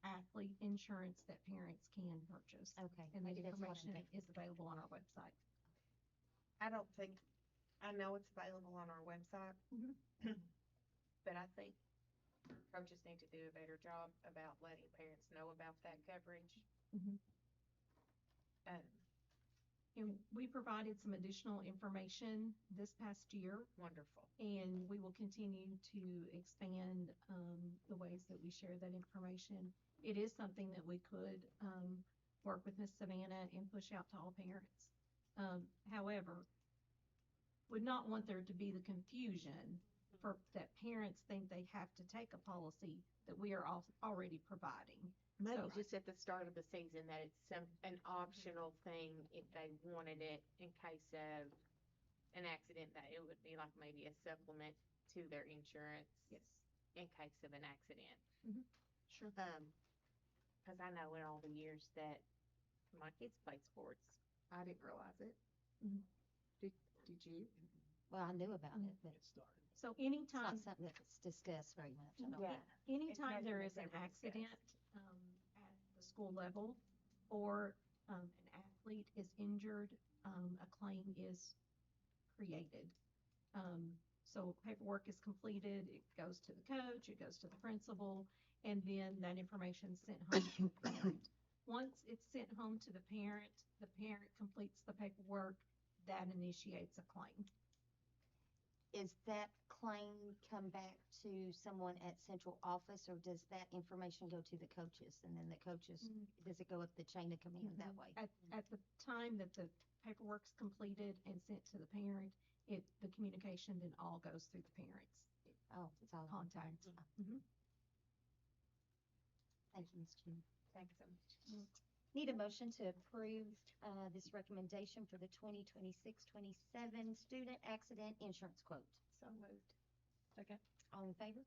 athlete insurance that parents can purchase. Okay. And that maybe that's what I'm information thinking. is available on our website. I don't think, I know it's available on our website, but I think coaches need to do a better job about letting parents know about that coverage. Mhm. Um, And we provided some additional information this past year, Wonderful. and we will continue to expand the ways that we share that information. It is something that we could work with Miss Savannah and push out to all parents. However, would not want there to be the confusion for that parents think they have to take a policy that we are already providing. Maybe So- just at the start of the season that it's an optional thing if they wanted it in case of an accident, that it would be like maybe a supplement to their insurance. Yes. In case of an accident. Sure. Cause I know in all the years that my kids played sports, I didn't realize it. Mhm. Did you? Well, I knew about it, but So it's anytime not something that's discussed very much. I don't Yeah. think. Anytime there is an never discussed. accident at the school level or an athlete is injured, a claim is created. So paperwork is completed, it goes to the coach, it goes to the principal, and then that information is sent home to the parent. Once it's sent home to the parent completes the paperwork, that initiates a claim. is that claim come back to someone at central office, or does that information go to the coaches, and then the coaches, does it go up the chain of command that way? At the time that the paperwork's completed and sent to the parent, the communication then all goes through the parents. Oh, it's all Contact. Mm-hmm. Thank you, Ms. June. Thanks so much. Need a motion to approve this recommendation for the 2026-27 student accident insurance quote. So moved. Second. All in favor?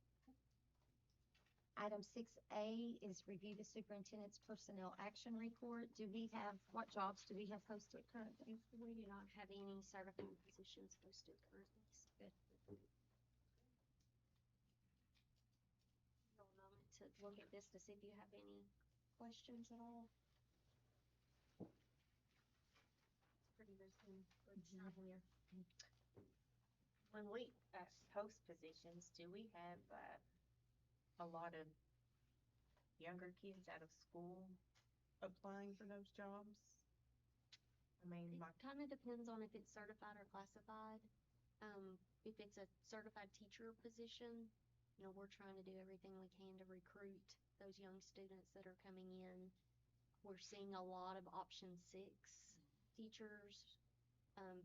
Item 6A is review the superintendent's personnel action report. What jobs do we have posted currently? We do not have any certified positions posted currently. So Good. a moment to look at this to see if you have any questions at all. Pretty routine here. When we post positions, do we have a lot of younger kids out of school applying for those jobs? I mean, It kind of depends on if it's certified or classified. If it's a certified teacher position, we're trying to do everything we can to recruit those young students that are coming in. We're seeing a lot of option 6 teachers,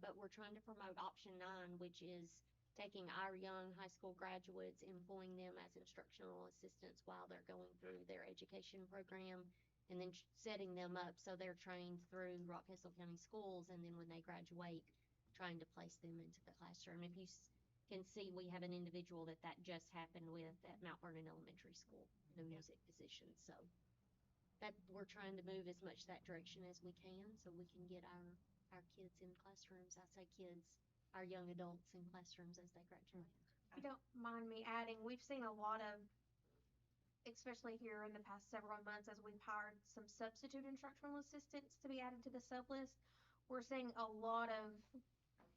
but we're trying to promote option 9, which is taking our young high school graduates, employing them as instructional assistants while they're going through their education program, and then setting them up so they're trained through Rockcastle County Schools, and then when they graduate, trying to place them into the classroom. If you can see, we have an individual that just happened with at Mount Vernon Elementary School, the music position. So that we're trying to move as much that direction as we can so we can get our kids in classrooms. I say kids, our young adults in classrooms as they graduate. If you don't mind me adding, we've seen a lot of, especially here in the past several months, as we've hired some substitute instructional assistants to be added to the sub list, we're seeing a lot of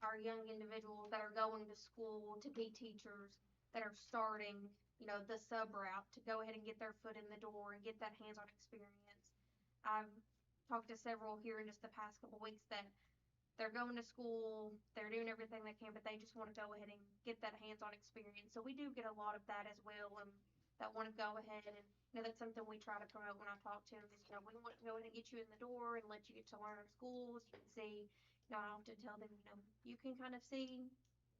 our young individuals that are going to school to be teachers that are starting, the sub route to go ahead and get their foot in the door and get that hands-on experience. I've talked to several here in just the past couple weeks that they're going to school, they're doing everything they can, but they just want to go ahead and get that hands-on experience. So we do get a lot of that as well, that want to go ahead and, that's something we try to promote when I talk to them is, we want to go ahead and get you in the door and let you get to learn our schools. You can see, I often tell them, you can kind of see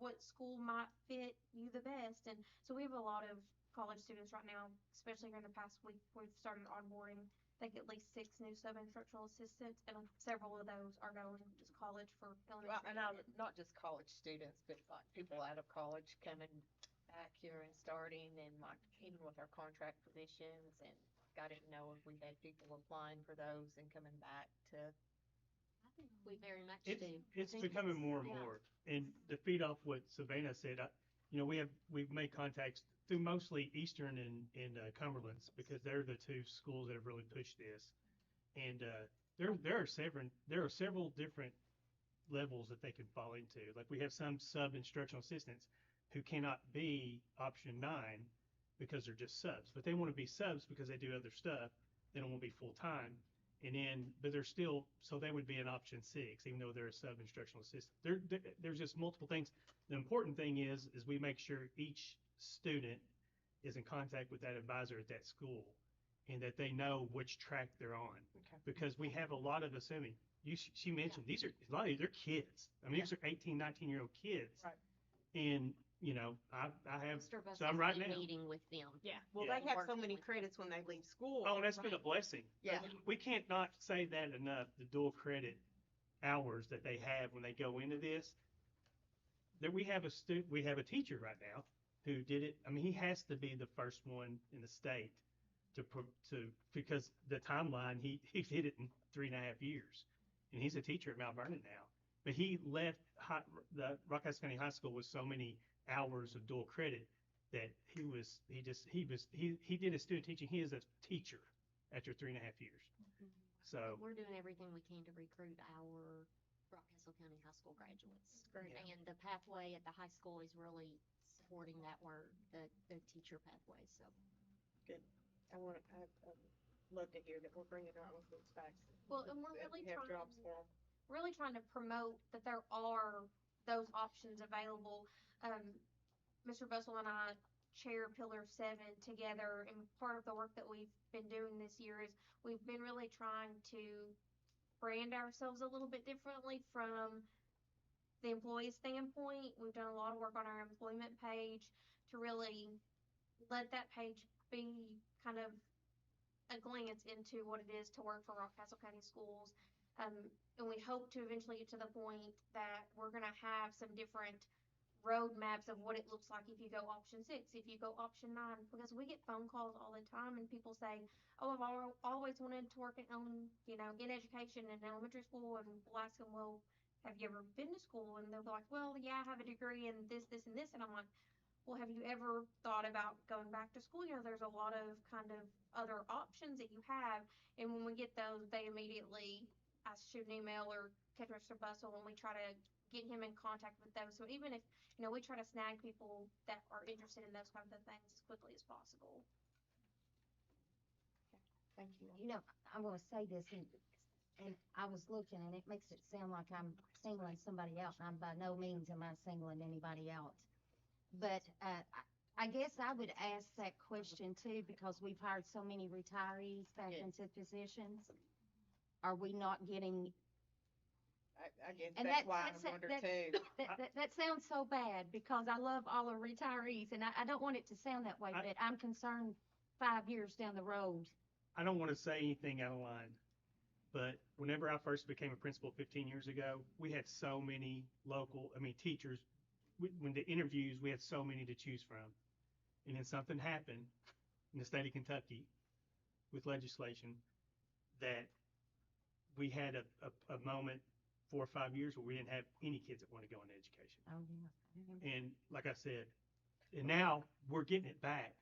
what school might fit you the best. And so we have a lot of college students right now, especially here in the past week, we've started onboarding, I think at least 6 new sub-instructional assistants, and several of those are going to college for elementary. Well, and not just college students, but like people out of college coming back here and starting, and like even with our contract positions, and I didn't know if we had people applying for those and coming back to. I think we very much It's, do. it's becoming more and more. And to feed off what Savannah said, we've made contacts through mostly Eastern and Cumberlands, because they're the 2 schools that have really pushed this. And there are several different levels that they can fall into. Like we have some sub-instructional assistants who cannot be option 9 because they're just subs, but they want to be subs because they do other stuff. They don't want to be full-time. But they're still, so they would be an option 6, even though they're a sub-instructional assistant. There's just multiple things. The important thing is we make sure each student is in contact with that advisor at that school, and that they know which track they're on. Okay. Because we have a lot of assuming. She mentioned a lot of these are kids. I mean, these are 18, 19-year-old kids. Right. And I have Mr. Buss some is right now. meeting with them. Yeah. Well, Yeah. they have so many credits when they leave school. Oh, and that's been a blessing. Yeah. We can't not say that enough, the dual credit hours that they have when they go into this. We have a teacher right now who did it. I mean, he has to be the first one in the state because the timeline, he did it in 3.5 years. And he's a teacher at Mount Vernon now. But he left the Rockcastle County High School with so many hours of dual credit that he did his student teaching. He is a teacher after 3.5 years. Mm-hmm. So we're doing everything we can to recruit our Rockcastle County High School graduates. Great. And the pathway at the high school is really supporting that work, the teacher pathway. So Good. I'd love to hear that we're bringing our own folks back. Well, and we're really have jobs for them. trying to promote that there are those options available. Mr. Bustle and I chair Pillar 7 together, and part of the work that we've been doing this year is we've been really trying to brand ourselves a little bit differently from the employee standpoint. We've done a lot of work on our employment page to really let that page be kind of a glance into what it is to work for Rockcastle County Schools. And we hope to eventually get to the point that we're going to have some different roadmaps of what it looks like if you go option 6, if you go option 9, because we get phone calls all the time and people say, oh, I've always wanted to work in education in elementary school, and we'll ask them, well, have you ever been to school? And they'll be like, well, yeah, I have a degree in this, this, and this. And I'm like, well, have you ever thought about going back to school? There's a lot of kind of other options that you have. And when we get those, they immediately shoot an email or catch Mr. Bustle, and we try to get him in contact with them. So even if, we try to snag people that are interested in those kinds of things as quickly as possible. Thank you. I'm going to say this, and I was looking, and it makes it sound like I'm singling somebody out, and I'm by no means am I singling anybody out. But I guess I would ask that question too, because we've hired so many retirees back into positions. Are we not getting? I guess And that's why I wonder too. That sounds so bad, because I love all the retirees, and I don't want it to sound that way, but I'm concerned 5 years down the road. I don't want to say anything out of line, but whenever I first became a principal 15 years ago, we had so many teachers. When the interviews, we had so many to choose from. And then something happened in the state of Kentucky with legislation that we had a moment 4 or 5 years where we didn't have any kids that want to go into education. Oh, yeah. And like I said, and now we're getting it back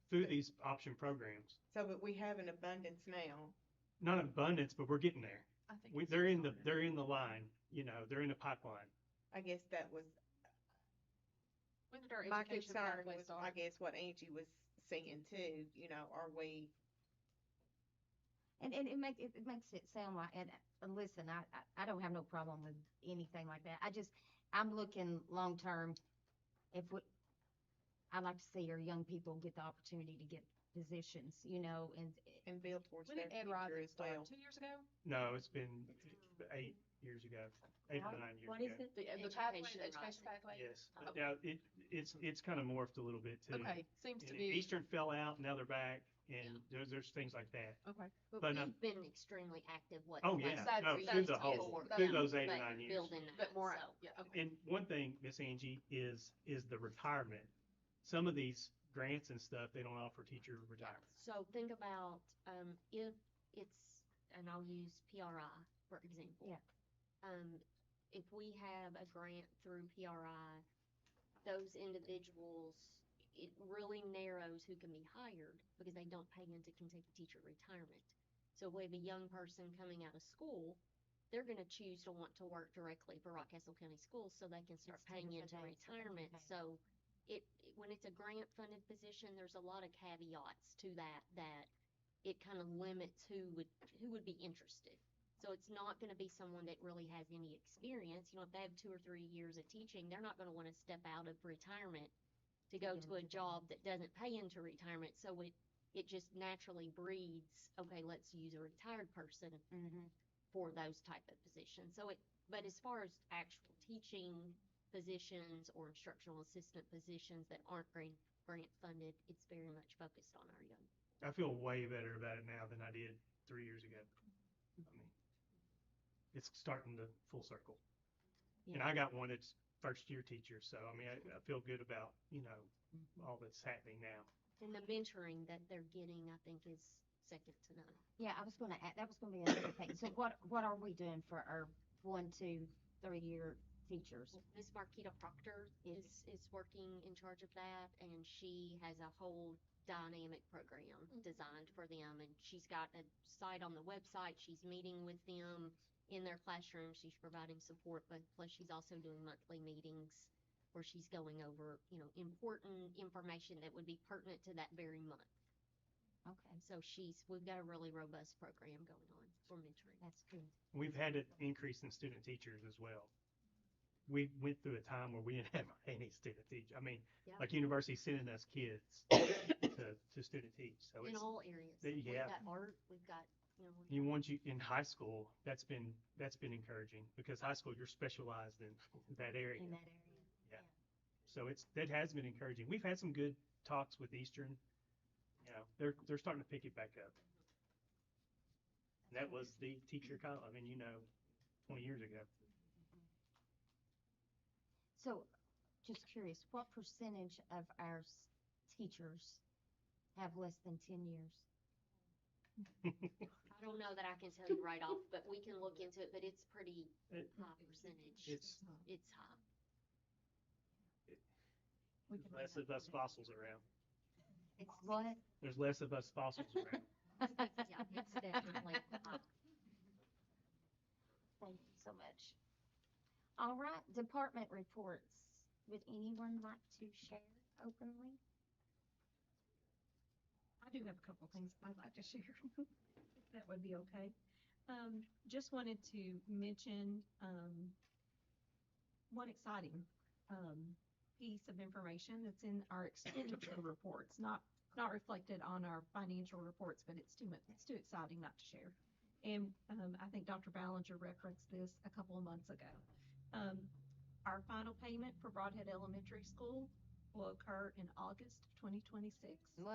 through these option programs. So, but we have an abundance now. Not abundance, but we're getting there. I think They're in the line, they're in the pipeline. I guess that was When did our my education concern pathway was, start? I guess, what Angie was saying too. Are we? And it makes it sound like, and listen, I don't have no problem with anything like that. I'm looking long term. I'd like to see our young people get the opportunity to get positions, and build towards When their did Ed future Rising as start? well. 2 years ago? No, it's been 8 years ago, 8 or 9 years What ago. is it? The pathway, the Education education pathway? Yes, but now it's kind of morphed a little bit too. Okay, seems to And be. Eastern fell out, now they're back, and there's things like that. Okay. But, we've been extremely active. Oh, yeah. That's- No, that's- through the yes, whole, that's- through those 8 or but 9 years. building that, But more, so. yeah, okay. And one thing, Miss Angie, is the retirement. Some of these grants and stuff, they don't offer teacher retirement. So think about if it's, and I'll use PRI for example. Yeah. If we have a grant through PRI, those individuals, it really narrows who can be hired because they don't pay into Kentucky Teacher Retirement. So if we have a young person coming out of school, they're going to choose to want to work directly for Rockcastle County Schools so they can start paying into retirement. So when it's a grant funded position, there's a lot of caveats to that it kind of limits who would be interested. So it's not going to be someone that really has any experience. If they have 2 or 3 years of teaching, they're not going to want to step out of retirement to go to a job that doesn't pay into retirement. So it just naturally breeds, okay, let's use a retired person for those type of positions. But as far as actual teaching positions or instructional assistant positions that aren't grant funded, it's very much focused on our young. I feel way better about it now than I did 3 years ago. I mean, it's starting to full circle. Yeah. And I got one that's first year teacher, so I mean, I feel good about all that's happening now. And the mentoring that they're getting, I think, is second to none. Yeah, I was going to add, that was going to be another thing. So what are we doing for our 1, 2, 3 year teachers? Miss Marquita Proctor is working in charge of that, and she has a whole dynamic program designed for them, and she's got a site on the website. She's meeting with them in their classroom. She's providing support, but plus she's also doing monthly meetings where she's going over, important information that would be pertinent to that very month. Okay. So we've got a really robust program going on for mentoring. That's good. We've had an increase in student teachers as well. we went through a time where we didn't have any student teach. I mean, Yeah. like university sending us kids to student teach. So In it's, all areas. We've We've got art, we've got, you want you in high school, that's been encouraging because high school you're specialized in that area. in that area. Yeah. So that has been encouraging. We've had some good talks with Eastern. You know, they're starting to pick it back up. And that was the teacher college. I mean, 20 years ago. So, just curious, what percentage of our teachers have less than 10 years? I don't know that I can tell you right off, but we can look into it, but it's pretty high percentage. It's high. There's less of us fossils around. It's what? There's less of us fossils around. Yeah, it's definitely high. Thank you so much. All right, department reports. Would anyone like to share openly? I do have a couple of things I'd like to share, if that would be okay. Just wanted to mention one exciting piece of information that's in our expenditure reports, not reflected on our financial reports, but it's too exciting not to share. And I think Dr. Ballinger referenced this a couple of months ago. Our final payment for Broadhead Elementary School will occur in August of 2026. Wow.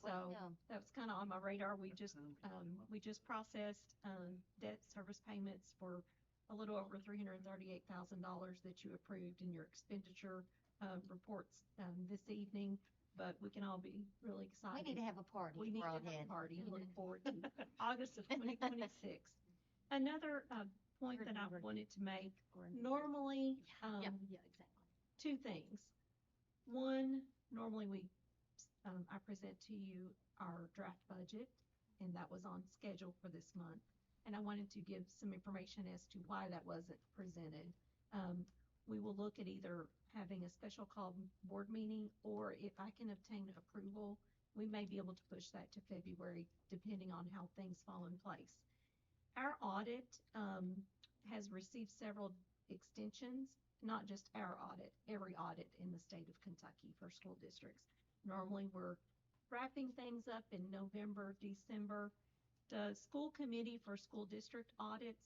So that was kind of on my radar. We just processed debt service payments for a little over $338,000 that you approved in your expenditure reports this evening. But we can all be really excited. We need to have a party. We need to have a party and look forward to August of 2026. Another point that I wanted to make, normally, exactly. two things. One, normally I present to you our draft budget, and that was on schedule for this month. And I wanted to give some information as to why that wasn't presented. We will look at either having a special call board meeting, or if I can obtain approval, we may be able to push that to February, depending on how things fall in place. Our audit has received several extensions, not just our audit, every audit in the state of Kentucky for school districts. Normally, we're wrapping things up in November, December. The school committee for school district audits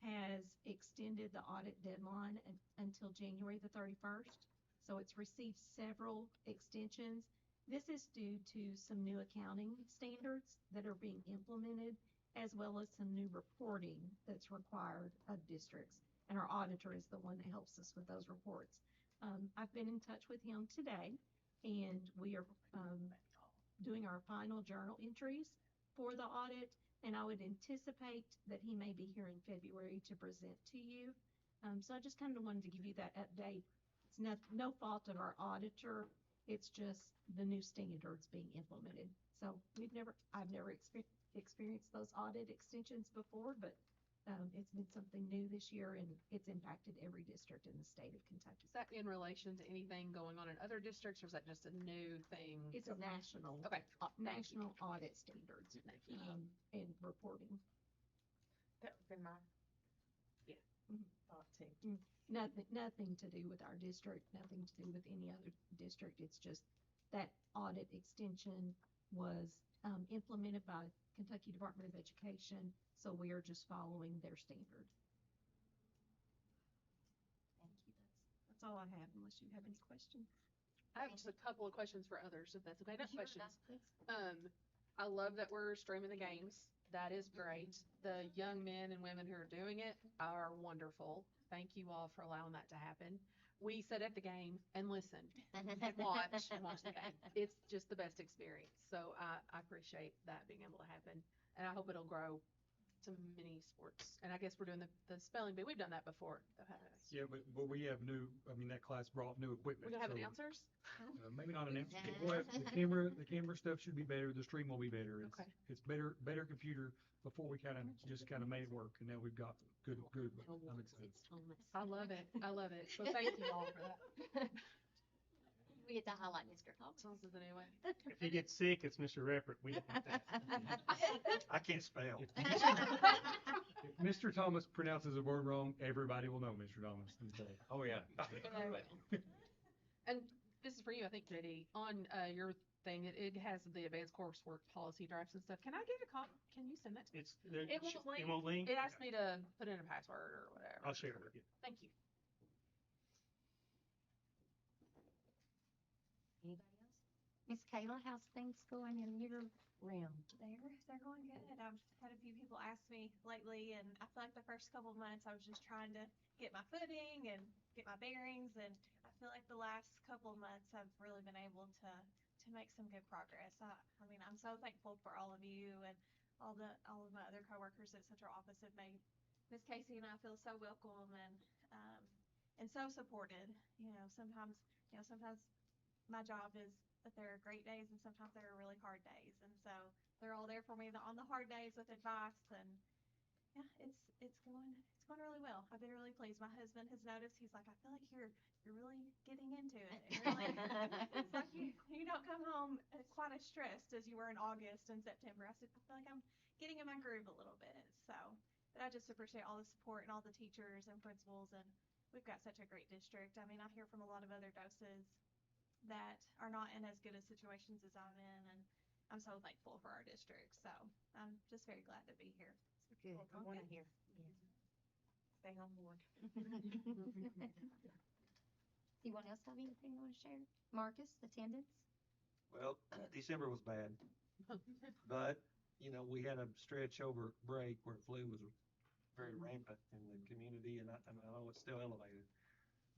has extended the audit deadline until January the 31st. So it's received several extensions. This is due to some new accounting standards that are being implemented, as well as some new reporting that's required of districts. And our auditor is the one that helps us with those reports. I've been in touch with him today, and we are doing our final journal entries for the audit, and I would anticipate that he may be here in February to present to you. So I just kind of wanted to give you that update. It's no fault of our auditor. It's just the new standards being implemented. So I've never experienced those audit extensions before, but it's been something new this year, and it's impacted every district in the state of Kentucky. Is that in relation to anything going on in other districts, or is that just a new thing? It's a national, national audit standards and reporting. That would be my thought too. Nothing to do with our district, nothing to do with any other district. It's just that audit extension was implemented by Kentucky Department of Education, so we are just following their standard. Thank you. That's all I have, unless you have any questions. I have just a couple of questions for others, if that's okay. Not Sure, questions. please. I love that we're streaming the games. That is great. The young men and women who are doing it are wonderful. Thank you all for allowing that to happen. We sit at the game and listen and watch the game. It's just the best experience. So I appreciate that being able to happen, and I hope it'll grow to many sports. And I guess we're doing the spelling bee. We've done that before, though, haven't we? Yeah, but we have that class brought new equipment. We're gonna have so, announcers. Maybe not announcers. We'll have the camera stuff should be better. The stream will be better. It's better computer. Before we kind of made it work, and now we've got good. I'm excited. I love it. So thank you all for that. We get to highlight Mr. Thomas. Thomas's anyway. If he gets sick, it's Mr. Reppert. We don't want that. I can't spell. If Mr. Thomas pronounces a word wrong, everybody will know Mr. Thomas. Oh, yeah. And this is for you, I think, JD. On your thing, it has the advanced coursework policy drafts and stuff. Can I get a copy? Can you send that to me? It won't link. It asked me to put in a password or whatever. I'll share it with you. Thank you. Anybody else? Miss Kayla, how's things going in your realm? They're going good. I've had a few people ask me lately, and I feel like the first couple of months I was just trying to get my footing and get my bearings, and I feel like the last couple of months I've really been able to make some good progress. I mean, I'm so thankful for all of you and all of my other coworkers at Central Office have made Miss Casey and I feel so welcome and so supported. Sometimes my job is that there are great days and sometimes there are really hard days, and so they're all there for me on the hard days with advice, and yeah, it's going really well. I've been really pleased. My husband has noticed. He's like, I feel like you're really getting into it. It's like you don't come home quite as stressed as you were in August and September. I said, I feel like I'm getting in my groove a little bit. So, but I just appreciate all the support and all the teachers and principals, and we've got such a great district. I mean, I hear from a lot of other doses that are not in as good a situations as I'm in, and I'm so thankful for our district. So I'm just very glad to be here. Good. I want to hear. Stay on board. Anyone else have anything you want to share? Marcus, attendance? Well, December was bad, but, we had a stretch over break where flu was very rampant in the community, and I know it's still elevated.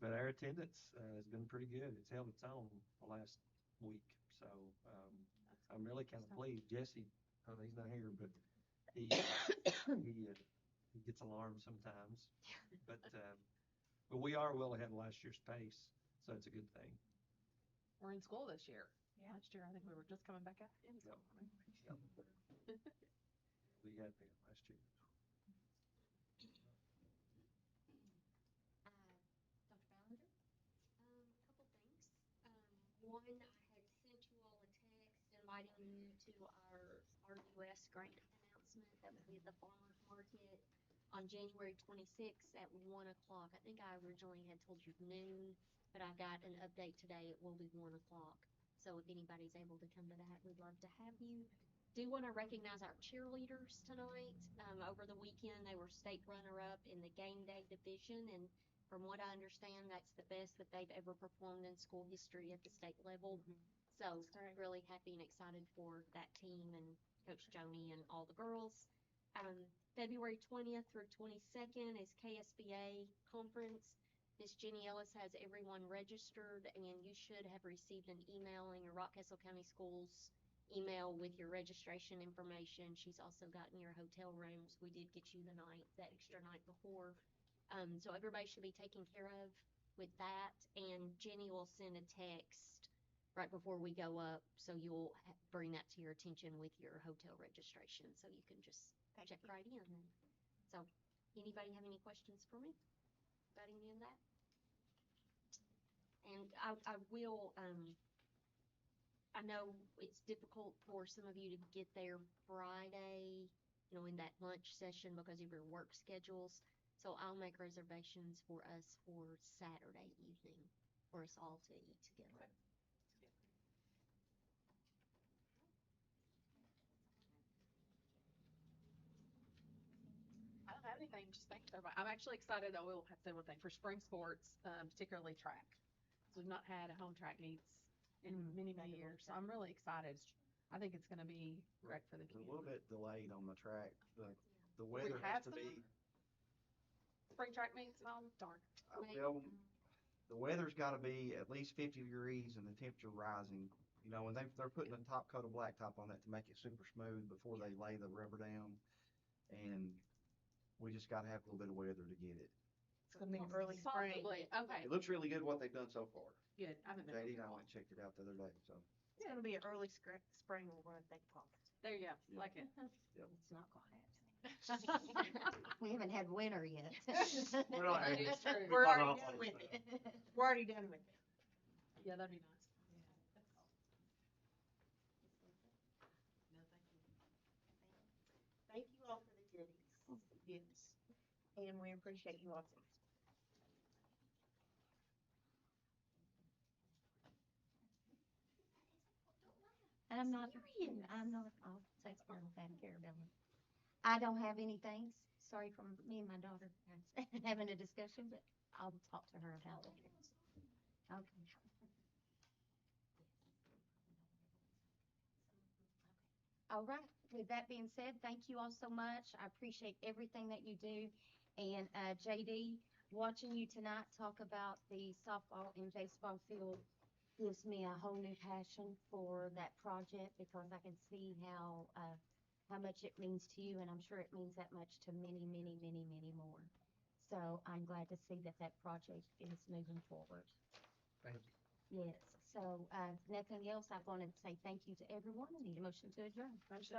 But our attendance has been pretty good. It's held its own the last week. So I'm really kind of pleased. Jesse, he's not here, but he gets alarmed sometimes. But we are well ahead of last year's pace, so it's a good thing. We're in school this year. Yeah. Last year, I think we were just coming back out in school. Yep. We had been last year. Dr. Ballinger? Couple things. One, I had sent you all a text inviting you to our RUS grant announcement that will be at the farmer's market on January 26th at 1 o'clock. I think I originally had told you noon, but I got an update today. It will be 1 o'clock. So if anybody's able to come to that, we'd love to have you. Do want to recognize our cheerleaders tonight. Over the weekend, they were state runner-up in the game day division, and from what I understand, that's the best that they've ever performed in school history at the state level. So really happy and excited for that team and Coach Joni and all the girls. February 20th through 22nd is KSBA conference. Miss Jenny Ellis has everyone registered, and you should have received an email in your Rockcastle County Schools email with your registration information. She's also gotten your hotel rooms. We did get you the extra night before. So everybody should be taken care of with that, and Jenny will send a text right before we go up, so you'll bring that to your attention with your hotel registration, so you can just check right in. So anybody have any questions for me about any of that? And I will, I know it's difficult for some of you to get there Friday, in that lunch session because of your work schedules. So I'll make reservations for us for Saturday evening for us all to eat together. I don't have anything. Just thank everybody. I'm actually excited. I will have to say one thing for spring sports, particularly track. So we've not had a home track meets in many years. So I'm really excited. I think it's going to be great for the It's a community. little bit delayed on the track. The weather has to be. Spring track meets? Oh, darn. Well, the weather's got to be at least 50 degrees and the temperature rising. And they're putting a top coat of blacktop on that to make it super smooth before they lay the rubber down. And we just got to have a little bit of weather to get it. It's going to be early spring. Possibly. Okay. It looks really good what they've done so far. Good. I haven't been. JD and I went and checked it out the other day. So It's going to be an early spring when they fall. There you go. Like it. Yep. It's not quiet. We haven't had winter yet. We're already done with it. We're already done with it. Yeah, that'd be nice. and we appreciate you watching. And I'm not, I'll take part of that, Carabella. I don't have anything. Sorry from me and my daughter having a discussion, but I'll talk to her about it. Okay. All right. With that being said, thank you all so much. I appreciate everything that you do. And JD, watching you tonight talk about the softball and baseball field gives me a whole new passion for that project because I can see how much it means to you, and I'm sure it means that much to many, many, many, many more. So I'm glad to see that that project is moving forward. Thank you. Yes. So nothing else. I want to say thank you to everyone. I need a motion to adjourn. Motion.